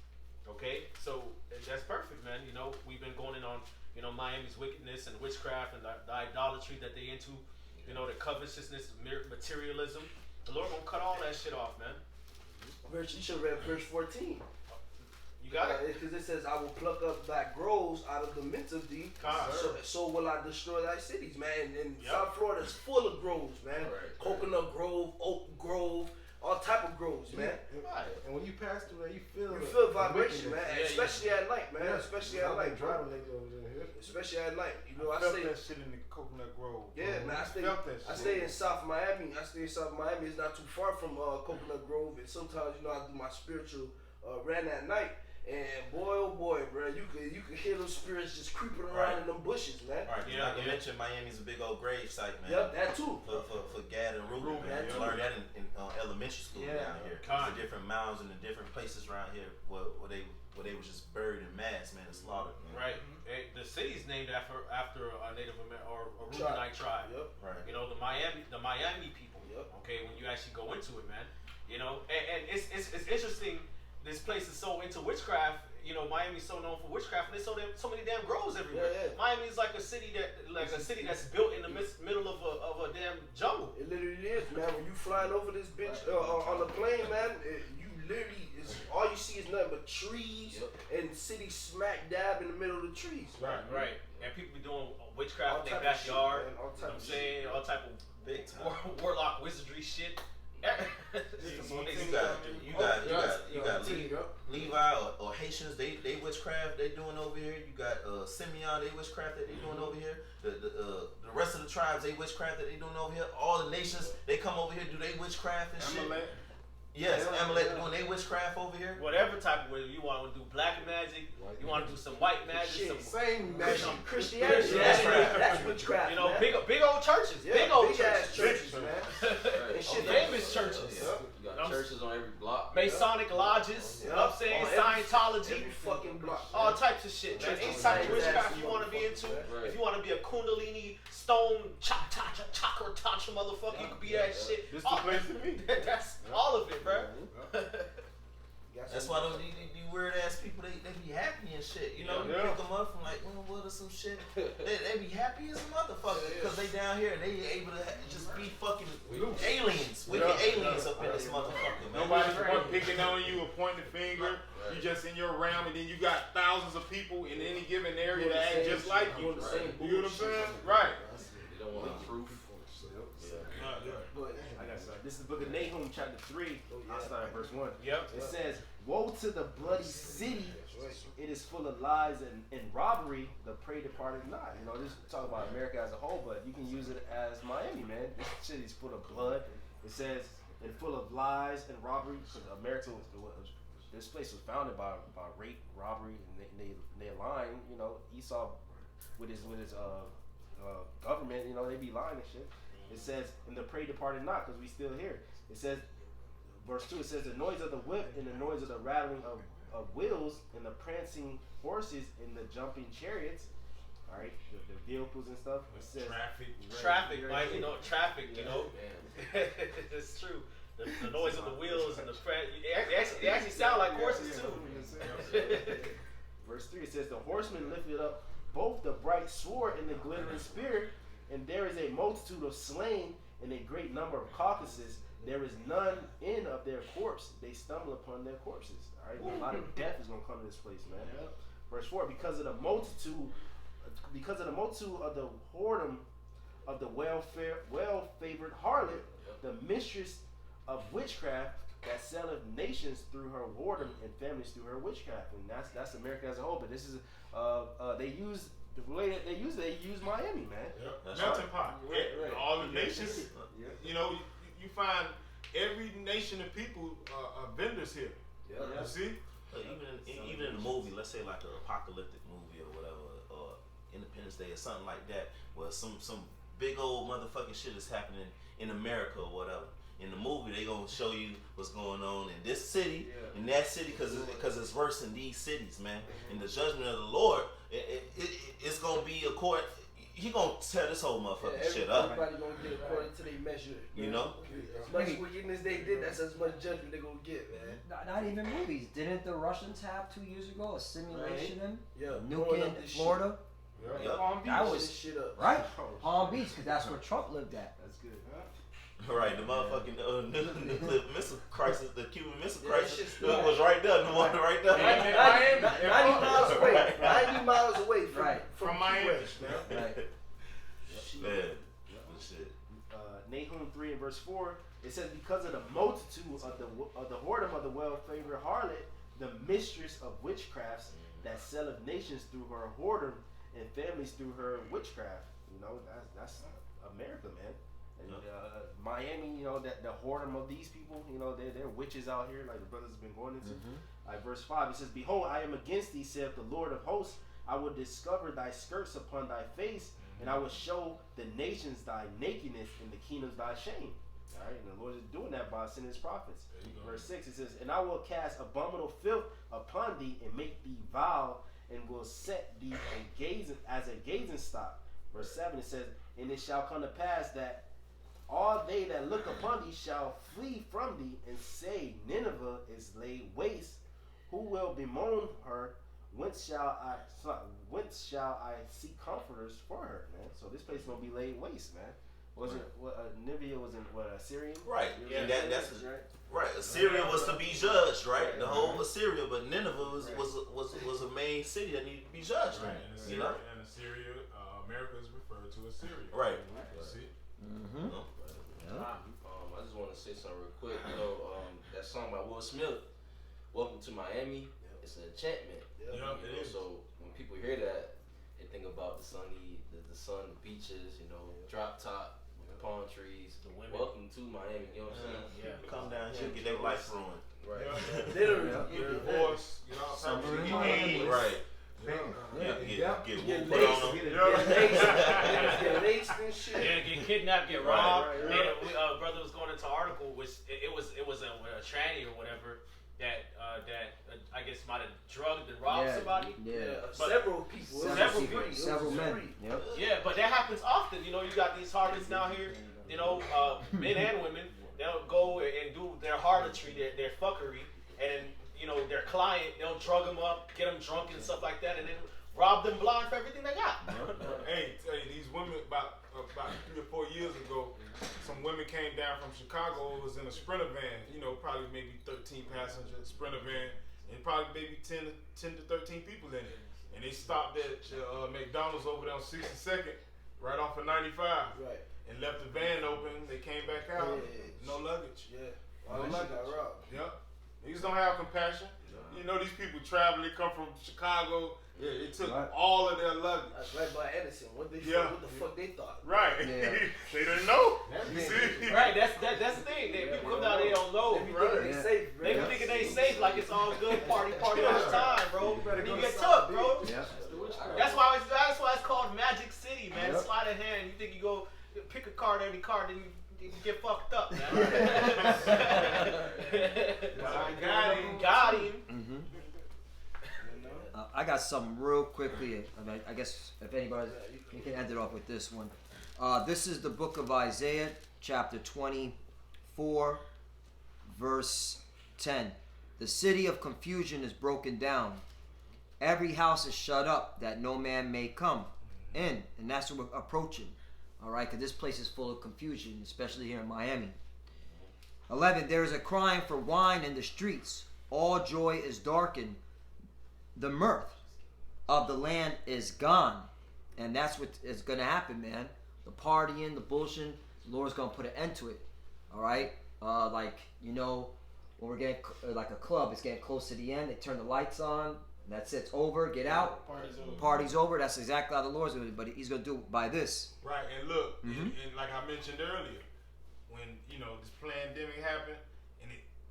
Okay, so that's perfect, man. We've been going in on, Miami's wickedness and witchcraft and the idolatry that they into, the covetousness, materialism. The Lord gonna cut all that shit off, man. You should have read verse 14. You got it? Because it says, I will pluck up thy groves out of the midst of thee, so will I destroy thy cities, man. And South Florida is full of groves, man. Right. Coconut grove, oak grove, all type of groves, man. And when you pass through there, you feel Vibration, man. Yeah, especially at night, man. Especially at night, bro. driving like over here. Especially at night. I felt that shit in the Coconut Grove. Yeah, man. I stay in South Miami. It's not too far from Coconut Grove, and sometimes I do my spiritual run at night. And boy, oh boy, bro, you could hear those spirits just creeping around in them bushes, man. All right, not to mention Miami's a big old grave site, man. Yep, that too. For Gad and Ruben, man. You learned that in elementary school down here. The different mounds and the different places around here where they was just buried in mass, man, and slaughtered, man. Right. Hey, the city's named after a Native American or a Rubenite tribe. Yep. Right. The Miami people. Yep. Okay, when you actually go into it, man. And it's interesting. This place is so into witchcraft. Miami's so known for witchcraft, and there's so many damn groves everywhere. Yeah. Miami is like a city that's built in the middle of a damn jungle. It literally is, man. When you flying over this bitch on the plane, man, you literally all you see is nothing but trees and city smack dab in the middle of the trees. Right. And people be doing witchcraft in their type of shit, backyard. man. All You know type what I'm of saying? All type of Big time. warlock wizardry shit. You got Levi or Haitians, they witchcraft they doing over here. You got Simeon, they witchcraft that they doing over here. The rest of the tribes, they witchcraft that they doing over here. All the nations, they come over here, do they witchcraft and shit. Amalek. Yes, Amalek doing they witchcraft over here. Whatever type of way you want to do, black magic, you want to do some white magic, Shit, Same magic. Christianity, that's witchcraft. Man. big old churches, big old ass churches, churches, man. Right. And shit, famous churches. You got churches on every block. Masonic lodges, you know what I'm saying? Scientology, every fucking block. all types of shit, man. Any type of witchcraft you want to be into, Right. if you want to be a Kundalini, stone, chakra, tantra motherfucker, you could be that shit. This the place to be. That's all of it, bro. That's why those weird ass people they be happy and shit. You know, you pick them up from like Winwood or some shit. They be happy as a motherfucker because they down here and they able to just be fucking aliens, wicked aliens up in this motherfucker, man. Nobody's picking on you or pointing the finger. You just in your realm, and then you got thousands of people in any given area Doing the that act same just shit, like you. doing the same You know what I'm bullshit. saying? Right. They don't want proof. But I got something. This is the book of Nahum, chapter 3. I'll start at verse 1. Yep. It says, "Woe to the bloody city! It is full of lies and robbery. The prey departed not." You know, this is talking about America as a whole, but you can use it as Miami, man. This city's full of blood. It says it's full of lies and robbery. Because America this place was founded by rape, robbery, and they lying. You know, Esau with his government. You know, they be lying and shit. It says, "And the prey departed not," because we still here. It says, verse 2. It says, "The noise of the whip and the noise of the rattling of wheels and the prancing horses and the jumping chariots." All right, the vehicles and stuff. It says Traffic, like, you know, traffic, you know. It's true. The noise of the wheels and the they actually sound like horses too. Verse 3, it says, "The horsemen lifted up both the bright sword and the glittering spear, and there is a multitude of slain and a great number of carcasses. There is none in of their corpse. They stumble upon their corpses." All right, a lot of death is gonna come to this place, man. Yep. Verse 4, because of the multitude of the whoredom of the well-favored harlot, the mistress of witchcraft that selleth nations through her whoredom and families through her witchcraft. And that's America as a whole. But this is they use the way that they use Miami, man. Yep. Melting pot. Right. All the nations. Yeah. You know, you find every nation of people are vendors here. Yeah. You see? Even in a movie, let's say like an apocalyptic movie or whatever, or Independence Day or something like that, where some big old motherfucking shit is happening in America or whatever. In the movie, they gonna show you what's going on in this city, in that city, because it's worse in these cities, man. And the judgment of the Lord, it's gonna be a court. He gonna tear this whole motherfucking shit up. Everybody gonna get according to their measure. You know? As much wickedness they did, that's as much judgment they gonna get, man. Not even movies. Didn't the Russians have 2 years ago a simulation Yeah. nuking Blowing up this Florida? Yep. Palm Beach. That Shit. was This shit up. right. Palm Beach, because that's where Trump lived at. That's good. Right, the motherfucking nuclear missile crisis, the Cuban Missile Yeah, that Crisis shit's was right there, the one right there. 90 miles away. Right. 90 miles away from, Right. From Key Miami. West. Right. Man, good shit. Nahum 3 and verse 4, it says, "Because of the multitude of the whoredom of the well-favored harlot, the mistress of witchcrafts that selleth nations through her whoredom and families through her witchcraft." You know, that's America, man. And Miami, you know, that the whoredom of these people, you know, they're witches out here, like the brothers have been going into. Verse 5, it says, "Behold, I am against thee, saith the Lord of hosts. I will discover thy skirts upon thy face, and I will show the nations thy nakedness and the kingdoms thy shame." All right, and the Lord is doing that by sending his prophets. Verse 6, it says, "And I will cast abominable filth upon thee and make thee vile, and will set thee as a gazing stock." Verse 7, it says, "And it shall come to pass that all they that look upon thee shall flee from thee, and say, Nineveh is laid waste. Who will bemoan her? Whence shall I seek comforters for her?" Man, so this place is gonna be laid waste, man. Wasn't Nineveh was in Assyrian? Right. Yeah, And that's right. right. Assyria was to be judged, right? The whole Assyria, but Nineveh was a main city that needed to be judged. Right. You know? And Assyria, America is referred to as Syria. Right. You see? I just want to say something real quick. You know, that song by Will Smith, "Welcome to Miami," it's an enchantment. Yeah, You it know, is. so when people hear that, they think about the sun, the beaches, you know, drop top, palm trees. The women. Welcome to Miami. You know what I'm saying? Yeah. Come down here and get their life ruined. Right. Literally. Get divorced, you know, Summer in get Miami. AIDS. Right. Yeah. Get Get put laced, on them. get laced and shit. Yeah, get kidnapped, get Right, robbed. right, And brother was going into an article, which it was a tranny or whatever that I guess might have drugged and robbed somebody. Yeah. But- Several people. It was Several three. people. It was Several men. three. Yep. Yeah, but that happens often. You know, you got these harlots down here. You know, men and women. They'll go and do their harlotry, their fuckery, and you know their client. They'll drug them up, get them drunk and stuff like that, and then rob them blind for everything they got. Hey, these women about 3 or 4 years ago, some women came down from Chicago. It was in a Sprinter van, you know, probably maybe 13 passenger Sprinter van, and probably maybe 10 to 13 people in it. And they stopped at McDonald's over there on 62nd, right off of 95. Right. And left the van open. They came back out. Yeah. No luggage. Yeah. All that got robbed. Yep. Niggas don't have compassion. You know these people travel. They come from Chicago. Yeah, it took all of their luggage. That's right by Edison. What the fuck they thought? Right. Yeah. They didn't know. You see? Right, that's the thing. People come down, they don't know, bro. They safe, bro. They be thinking they safe like it's all good, party all the time, bro. And you get took, bro. Yeah. That's why it's called Magic City, man. Sleight of hand. You think you go pick a card, any card, then you get fucked up, man. Got him. Mm-hmm. I got something real quickly. I guess if anybody, you can end it off with this one. This is the book of Isaiah, chapter 24, verse 10. The city of confusion is broken down. Every house is shut up that no man may come in. And that's what we're approaching. All right, because this place is full of confusion, especially here in Miami. 11, there is a crying for wine in the streets. All joy is darkened. The mirth of the land is gone. And that's what is going to happen, man. The partying, the bullshit, the Lord's going to put an end to it. All right? Like, you know, when we're getting, like a club, it's getting close to the end. They turn the lights on. That's it. It's over. Get out. Party's over. That's exactly how the Lord's going to do it. But he's going to do it by this. Right. And look, and like I mentioned earlier, when, you know, this pandemic happened,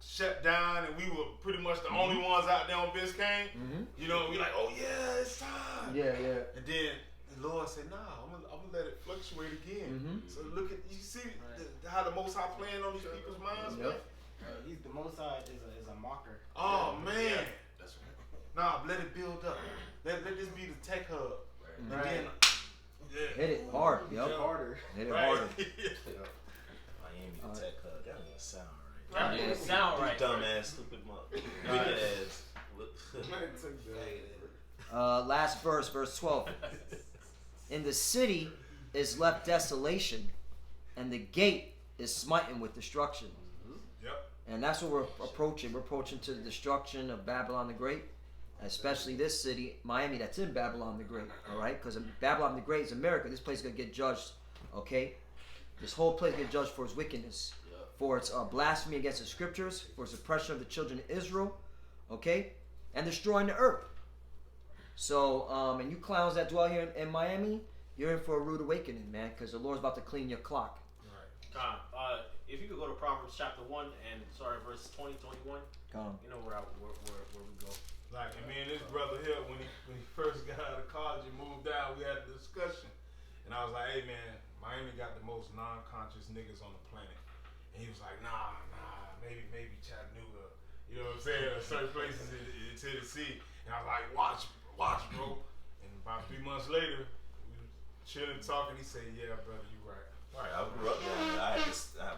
shut down, and we were pretty much the only ones out there on Biscayne. You know, we like, oh yeah, it's time. Yeah. And then the Lord said, nah, I'm gonna let it fluctuate again. So look at, you see how the Most High playing on these people's minds, man. He's the Most High is a mocker. Oh man. That's right. Nah, let it build up. Let this be the tech hub. And then, Hit it hard. Yup. Harder. Hit it harder. Miami the tech hub. That doesn't sound right. That didn't sound right. Dumbass, stupid mother. Wicked ass. Last verse, verse 12. In the city is left desolation, and the gate is smitten with destruction. Yep. And that's what we're approaching. We're approaching to the destruction of Babylon the Great, especially this city, Miami, that's in Babylon the Great. All right? Because Babylon the Great is America. This place is going to get judged. Okay? This whole place get judged for its wickedness. For its blasphemy against the scriptures, for its oppression of the children of Israel, okay, and destroying the earth. So, and you clowns that dwell here in Miami, you're in for a rude awakening, man, because the Lord's about to clean your clock. Right. If you could go to Proverbs chapter 1 and verse 20, 21. You know where we go. Like, and me and this brother here, when he first got out of college and moved out, we had a discussion, and I was like, hey man, Miami got the most non-conscious niggas on the planet. And he was like, nah, maybe Chattanooga. You know what I'm saying? Certain places in Tennessee. And I was like, watch, bro. And about 3 months later, we were chilling, talking. He said, yeah, brother, you right. Right, I grew up there. I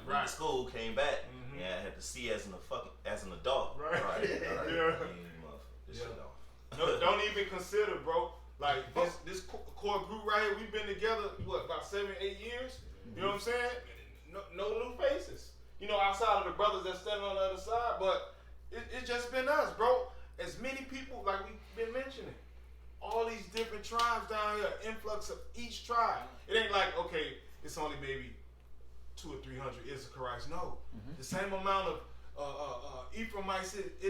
went to school, came back. Yeah, I had to see as an adult. Right. Yeah. This shit off. No, don't even consider, bro. Like this core group right here, we've been together, about 7, 8 years? You know what I'm saying? No new faces. You know, outside of the brothers that standing on the other side, but it's just been us, bro. As many people, like we've been mentioning, all these different tribes down here, influx of each tribe. It ain't like, okay, it's only maybe 200 or 300 Issacharites. No. The same amount of Ephraimites it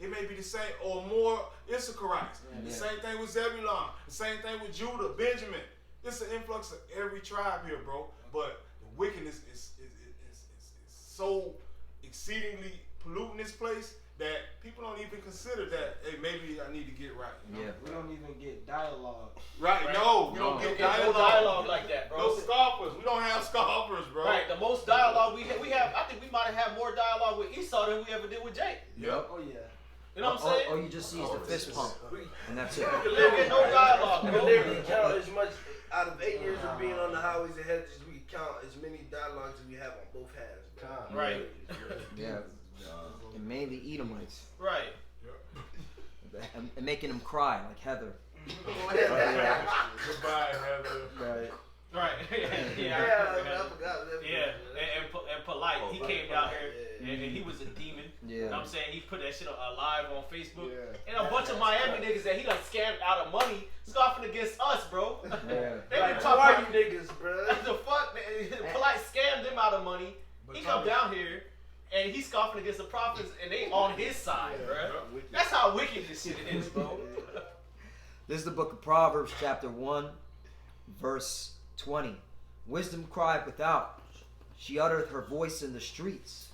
may be the same or more Issacharites. The same thing with Zebulon. The same thing with Judah, Benjamin. It's an influx of every tribe here, bro. But wickedness is so exceedingly polluting this place that people don't even consider that, hey, maybe I need to get right. You know? Yeah. We don't even get dialogue. Right. No, we don't get dialogue. No dialogue like that, bro. No scoffers. We don't have scoffers, bro. Right. The most dialogue we have, I think we might have had more dialogue with Esau than we ever did with Jake. Yep. Oh yeah. You know what I'm saying? All you just see is the fist pump, and that's it. We don't get no dialogue, We bro. can literally count as much, out of 8 years of being on the highways and hedges, we can count as many dialogues as we have on both halves. Right. Yeah. And mainly Edomites. Right. And making them cry like Heather. Goodbye, Heather. Right. Right. I forgot. Yeah. And polite. He came down here. and he was a demon. Yeah. You know what I'm saying? He put that shit live on Facebook. Yeah. And a bunch of Miami niggas that he done scammed out of money scoffing against us, bro. Yeah. They Like, been who talking are about you niggas, bro? the fuck, man. Polite scammed them out of money. But He come down here and he's scoffing against the prophets and they on his side, bro. That's how wicked this shit is, bro. This is the book of Proverbs, chapter 1, verse 20. Wisdom cried without. She uttereth her voice in the streets.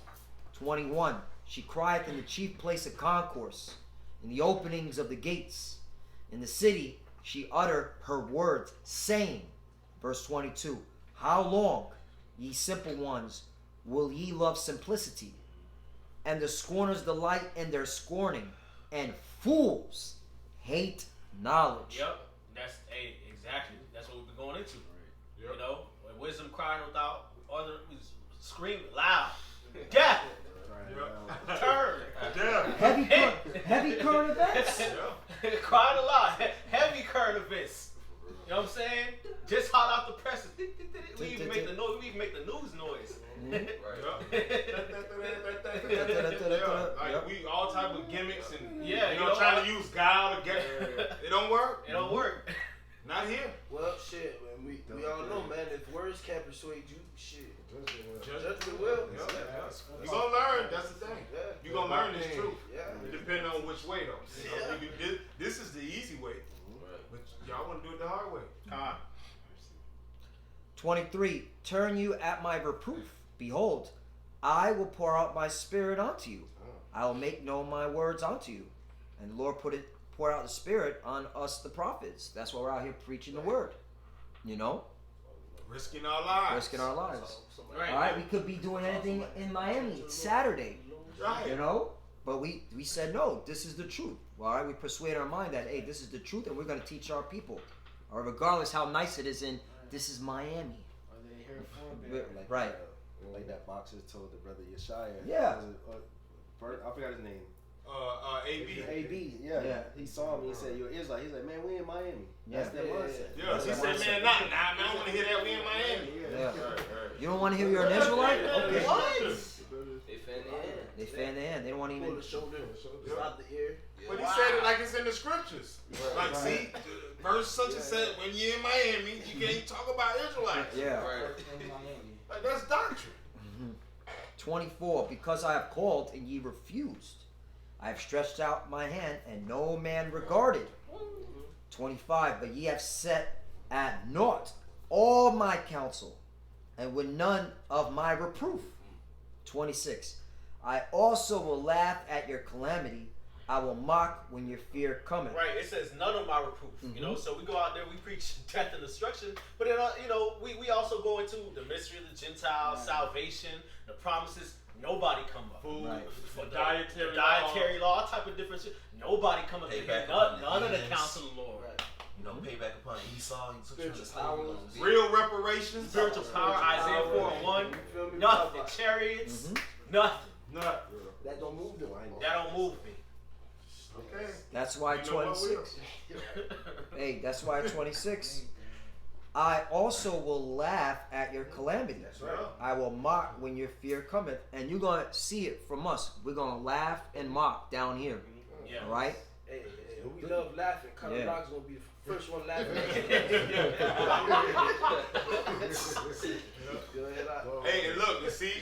21. She crieth in the chief place of concourse, in the openings of the gates. In the city she uttered her words, saying, verse 22, how long, ye simple ones, will ye love simplicity? And the scorners delight in their scorning, and fools hate knowledge. Yep. That's exactly. That's what we've been going into. Yep. You know, when wisdom crying without, other scream loud. Death. Turn. Heavy current events. Crying a lot. Heavy current events. You know what I'm saying? Just hot out the presses. We even make the noise. We even make the news noise. Like we all type of gimmicks and Yeah, you know trying to use guile to get it don't work. It don't work. Not here. Well, shit, man. We all know, man. If words can't persuade you, shit. Judgment will. You gonna learn. That's the thing. Yeah. You gonna learn this truth. Yeah. It depends on which way though. You know, you can- this is the easy way, but y'all want to do it the hard way. 23. Turn you at my reproof. Behold, I will pour out my spirit unto you. I will make known my words unto you. And the Lord pour out the spirit on us, the prophets. That's why we're out here preaching the word. You know? Risking our lives. Risking our lives. Right. All right, we could be doing anything in Miami Saturday. Right. You know? But we said, no, this is the truth. All right, we persuade our mind that, hey, this is the truth, and we're going to teach our people. Or regardless how nice it is in, this is Miami. Are they here for it? Like, Right. Like that boxer told the brother Yeshaya. Yeah. I forgot his name. AB. AB. Yeah. Yeah. He saw me. He said, "You're Israelite." He's like, "Man, we in Miami." That's Yeah. that mindset. Yeah, he said, man, nah, man, I don't want to hear that. We in Miami. Yeah. You don't want to hear you're an Israelite? Okay. What? They fan their hand. They fan their hand. They don't want to Pull even. the shoulder, stop the ear. But he said it like it's in the scriptures. Like, see, verse such and said, when you're in Miami, you can't talk about Israelites. Yeah. In Miami. Like, that's doctrine. 24. Because I have called and ye refused. I have stretched out my hand and no man regarded. 25. But ye have set at naught all my counsel and with none of my reproof. 26. I also will laugh at your calamity. I will mock when your fear cometh. Right, it says none of my reproof. You know, so we go out there, we preach death and destruction, but then you know, we also go into the mystery of the Gentiles, salvation, the promises. Nobody come up. Food, Right. For the dietary law, all type of different shit. Nobody come up Payback here. upon None of the demons. counsel of the Lord. You know, payback upon Esau. He took him to Spiritual slavery. powers. Real reparations. Spiritual power, Isaiah 4 and 1. You feel me? Nothing. Chariots, nothing. Nah. That don't move them. That don't move me. Okay. That's why You know what, 26. Hey, that's why 26. I also will laugh at your calamity. That's right. I will mock when your fear cometh. And you're going to see it from us. We're going to laugh and mock down here. Yeah. All right? Hey, we love laughing. Conor Yeah. Rock's gonna be the first one laughing. Go ahead, Hey, and look, you see,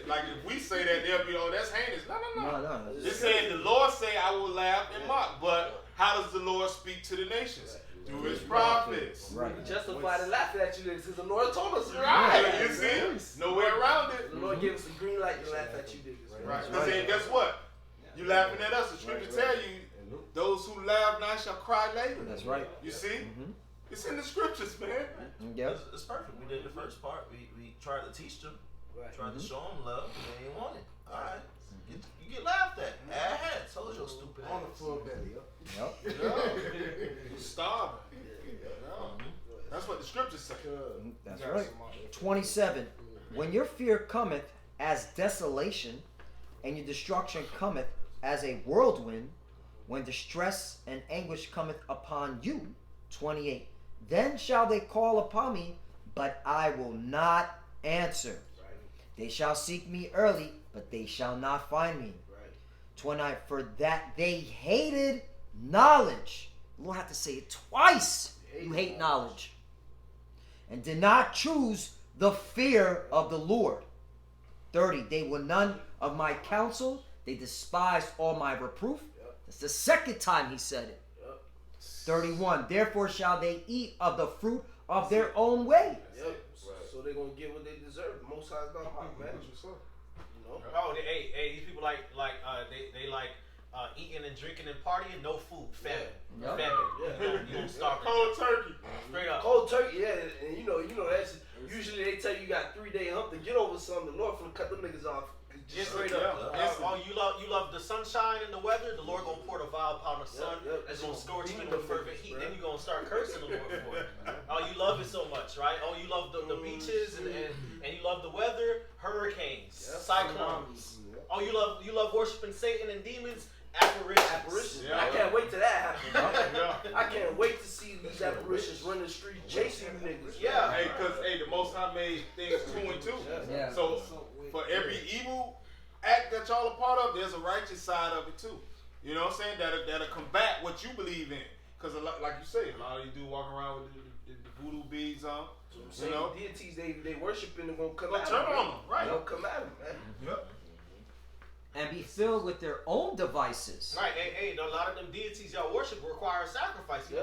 like if we say that, they'll be, oh, that's heinous. No. No. This saying the Lord say, I will laugh and mock. But how does the Lord speak to the nations? Through his prophets. Right. We justified in laughing at you because the Lord told us. Right. You see? Nowhere around it. The Lord gave us a green light to laugh at you niggas. Right. Because then guess what? You laughing at us. The scripture tell you, those who laugh now shall cry later. That's right. You see? It's in the scriptures, man. Yep. It's perfect. We did the first part. We tried to teach them, Right. tried to show them love, and they didn't want it. All right. You get laughed at. I told your stupid On the ass. full belly. Yep. Starving. That's what the scriptures say. That's right. 27. When your fear cometh as desolation, and your destruction cometh as a whirlwind, when distress and anguish cometh upon you. 28. Then shall they call upon me, but I will not answer. They shall seek me early, but they shall not find me. Right. 29. For that they hated knowledge. The Lord had to say it twice. You hate knowledge. And did not choose the fear of the Lord. 30. They were none of my counsel. They despised all my reproof. That's the second time he said it. 31. Therefore shall they eat of the fruit of their own way. Yep. So they're gonna get what they deserve. The Most High's not hard, man. You know. Oh, hey, these people like they like eating and drinking and partying, no food, famine, Yep. famine. You don't starve. Cold turkey. Straight up. Cold turkey, yeah, and you know that's usually they tell you got 3-day hump to get over something. The Lord finna cut them niggas off. Just straight up. Oh, you love the sunshine and the weather. The Lord gonna pour the vial upon the sun. That's gonna scorch you in the fervent heat. Then you gonna start cursing the Lord for it. Oh, you love it so much, right? Oh, you love the beaches and you love the weather. Hurricanes, cyclones. Oh, you love worshiping Satan and demons. Apparitions. I can't wait till that happens. I can't wait to see these apparitions run the street chasing you niggas. Yeah. Hey, cause the Most High made things 2 and 2. Yeah. So for every evil act that y'all a part of, there's a righteous side of it too. You know what I'm saying? That'll combat what you believe in. Cause a lot, like you say, a lot of you do walk around with the voodoo beads on. You know, deities they worshiping and gonna come Gonna at turn them. on them, right? They'll come at them, man. Yep. And be filled with their own devices. Right, hey, a lot of them deities y'all worship require sacrifice. You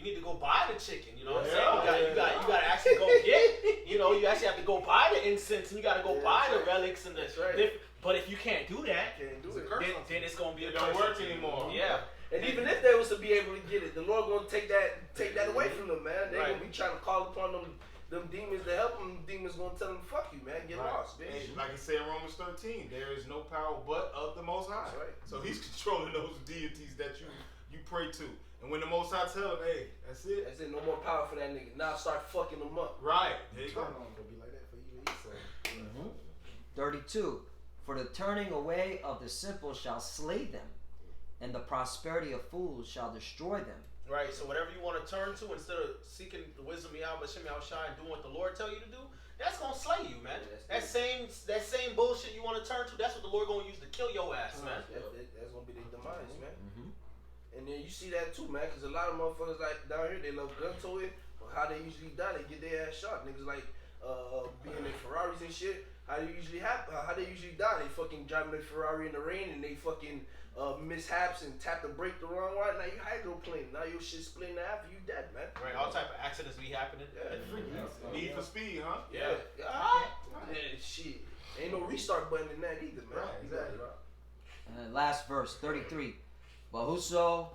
need to go buy the chicken. You know what I'm saying? You got to actually go get. You know, you actually have to go buy the incense and you got to go buy the relics and the. But if you can't do that, then it's gonna be It don't work anymore. Yeah. And even if they was to be able to get it, the Lord gonna take that away from them, man. They gonna be trying to call upon them demons to help them. Demons gonna tell them, "Fuck you, man. Get lost, bitch." Hey, like it said in Romans 13, there is no power but of the Most High. That's right. So He's controlling those deities that you pray to. And when the Most High tell him, hey, that's it. That's it. No more power for that nigga. Now start fucking them up. Right. There you go. It'll be like that for you, Esau. 32. For the turning away of the simple shall slay them, and the prosperity of fools shall destroy them. Right, so whatever you want to turn to, instead of seeking the wisdom of Yahweh, Shem Shai, and doing what the Lord tell you to do, that's gonna slay you, man. That same bullshit you want to turn to, that's what the Lord gonna use to kill your ass, man. That's gonna be their demise, man. And then you see that too, man, because a lot of motherfuckers like down here, they love gun toting, but how they usually die, they get their ass shot. Niggas like being in Ferraris and shit. How they usually die? They fucking driving their Ferrari in the rain and they fucking mishaps and tap the brake the wrong way. Now you hydroplane. Now your shit split in half. You dead, man. Right, all type of accidents be happening. Need for speed, huh? Yeah. Shit. Ain't no restart button in that either, man. Right, exactly. And last verse, 33. But whoso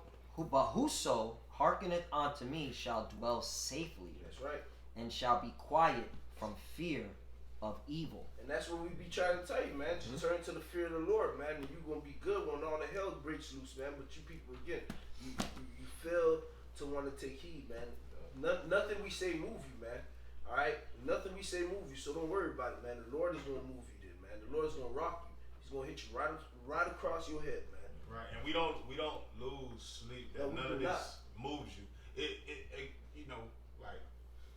hearkeneth unto me shall dwell safely. That's right. And shall be quiet from fear of evil. And that's what we be trying to tell you, man. Just turn to the fear of the Lord, man, and you gonna be good when all the hell breaks loose, man. But you people, again, you fail to want to take heed, man. Nothing we say move you, man. All right, nothing we say move you. So don't worry about it, man. The Lord is gonna move you, then, man. The Lord is gonna rock you. He's gonna hit you right across your head, man. Right, and we don't lose sleep. That none of this moves you. It you know, like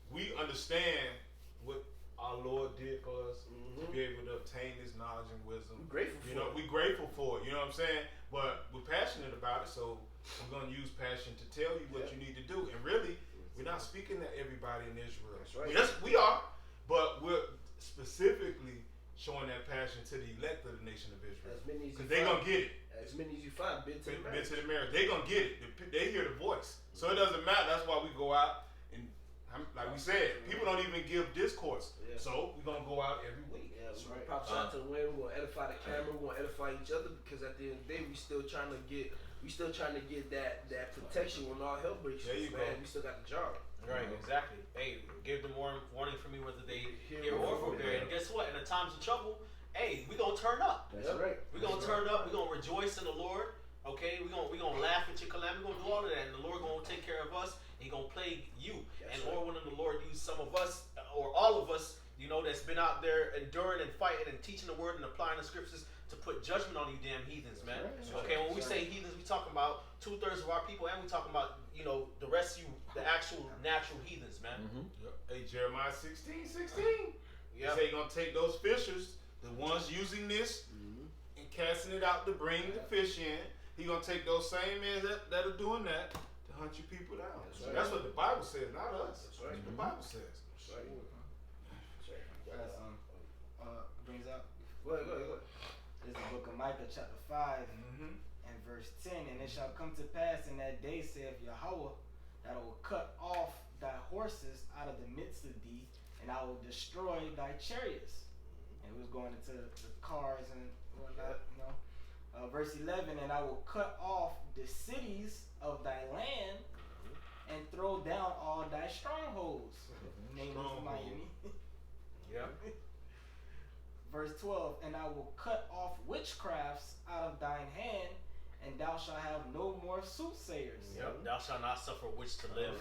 we understand what our Lord did for us to be able to obtain this knowledge and wisdom. We're grateful for it. We're grateful for it. You know what I'm saying? But we're passionate about it, so we're gonna use passion to tell you what you need to do. And really, we're not speaking to everybody in Israel. That's right. Yes, we are, but we're specifically showing that passion to the elect of the nation of Israel. As many as you Because they're find. gonna get it. As many as you find, bit to the marriage. Been to the marriage. They gonna get it. They hear the voice. So it doesn't matter. That's why we go out and, like we said, people don't even give discourse. Yeah. So we're gonna go out every week. Yeah, we're gonna pop shot to the wind. We're gonna edify the camera. We're gonna edify each other because at the end of the day, we still trying to get that protection when all hell breaks There you loose, man. go. We still got the job. Right, exactly. Hey, give them warning for me whether they hear or forbear. And guess what? In the times of trouble, hey, we gonna turn up. That's right. We're gonna turn up. We're gonna rejoice in the Lord. Okay, we're gonna laugh at your calamity. We're gonna do all of that, and the Lord gonna take care of us. And he gonna plague you. That's and right. or when the Lord use some of us or all of us, you know, that's been out there enduring and fighting and teaching the word and applying the scriptures to put judgment on you damn heathens, man. Okay, when we say heathens, we talking about 2/3 of our people, and we talking about, you know, the rest of you, the actual natural heathens, man. Hey, Jeremiah 16:16. Yeah. He said he's gonna take those fishers, the ones using this and casting it out to bring the fish in. He's gonna take those same men that are doing that to hunt you people down. That's right. That's what the Bible says, not us. That's right. The Bible says. That's right. That's brings up. Go ahead. This is the book of Micah, chapter 5, Mm-hmm. and verse 10. And it shall come to pass in that day, saith Yahweh, that I will cut off thy horses out of the midst of thee, and I will destroy thy chariots. And we was going into the cars and whatnot, you know. Verse 11, and I will cut off the cities of thy land and throw down all thy strongholds. Name of Miami. Yeah. Verse 12, and I will cut off witchcrafts out of thine hand, and thou shalt have no more soothsayers. Yep. Thou shalt not suffer witch to live.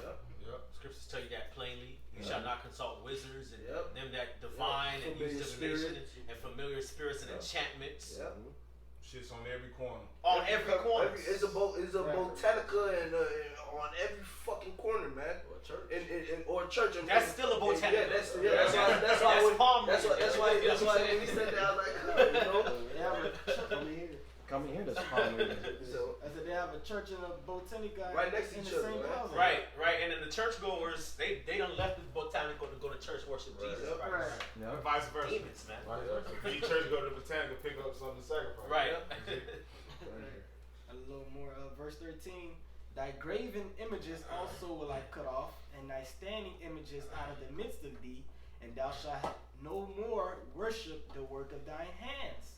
Yep. Scriptures tell you that plainly. You shall not consult wizards and Yep. them that divine and use Familiar divination spirits. and familiar spirits and enchantments. Yep. Shit's on every corner. On every corner. It's a botanica and on every fucking corner, man. Or church. Or church. And That's still a botanica. That's why. That's why. You know That's what why I'm when he saying? said that, I was like, you know. Come here, that's probably. So I said they have a church and a botanica Right next to in each the other, same right? house. Right. And then the churchgoers, they done left the botanical to go to church worship Right. Jesus Yep. Christ. Yeah. And vice versa. Demons, man. Vice versa. Each church go to the botanical pick up something to sacrifice. Right. A little more. Verse 13. Thy graven images also will I cut off, and thy standing images out of the midst of thee, and thou shalt no more worship the work of thine hands.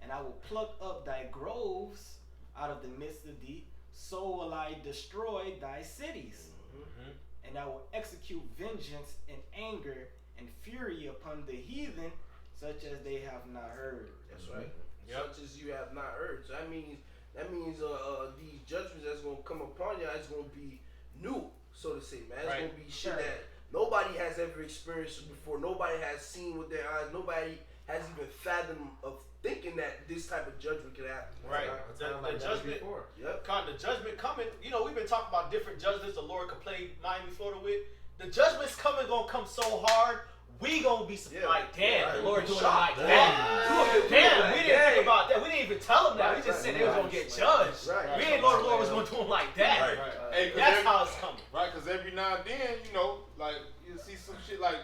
And I will pluck up thy groves out of the midst of thee, so will I destroy thy cities. And I will execute vengeance and anger and fury upon the heathen, such as they have not heard. that's right. Yep. Such as you have not heard. So that means these judgments that's gonna come upon you is gonna be new, so to say, man. It's Right. gonna be shit that nobody has ever experienced before. Nobody has seen with their eyes. Nobody has even fathomed of thinking that this type of judgment could happen. Right. The judgment. Yep. The judgment coming. You know, we've been talking about different judgments the Lord could play Miami, Florida with. The judgment's coming, gonna come so hard. We gonna be surprised. Yeah. Like, damn, Right. the Lord doing it Shocked. like that. Damn, we didn't Dang. think about that. We didn't even tell them that. Right, We just right, said they was right. gonna get judged. Right. We didn't know the Lord was gonna do them like that. Right. Hey, 'cause That's every- how it's coming. Right, because every now and then, you know, like you see some shit like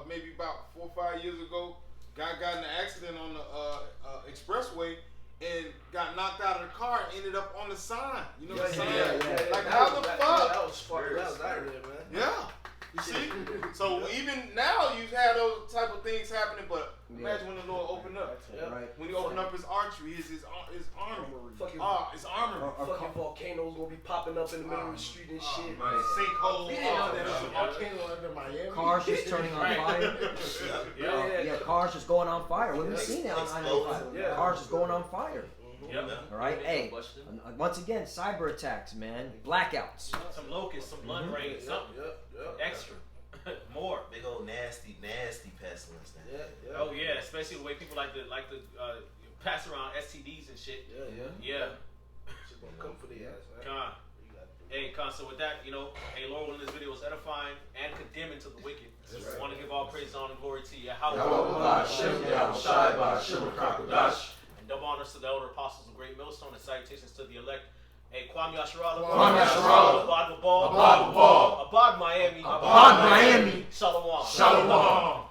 maybe about 4 or 5 years ago, guy got in an accident on the expressway and got knocked out of the car and ended up on the sign. You know the sign? Like, how the fuck? That was fucked. That was out of there, man. Yeah. You see? So even now you've had those type of things happening, but imagine when the Lord opened up. Yeah. Right. When he opened up his archery, his army. Fucking His armory. fucking volcanoes gonna be popping up in the middle of the street and shit. Man, sinkhole. We didn't know there was a volcano under Miami. Cars just turning on Right. fire. Yeah, cars just going on fire. We've seen it on I-95. Yeah. Cars just going on fire. Yep. All right, hey. Once again, cyber attacks, man. Blackouts. Some locusts, some blood rain, something extra, more. Big old nasty pestilence. Now. Yeah. Oh yeah, especially the way people like to pass around STDs and shit. Yeah. Shit gonna come for the ass, man. Con. Hey, Con, so with that, you know, hey, Lord willing, this video was edifying and condemning to the wicked. I want to give all praise, honor, and glory to you. And double honors to the elder apostles of Great Millstone and salutations to the elect. Hey, Kwame Asharala. Abad Mabal. Abad Miami. Abad Miami. Shalom. Shalom.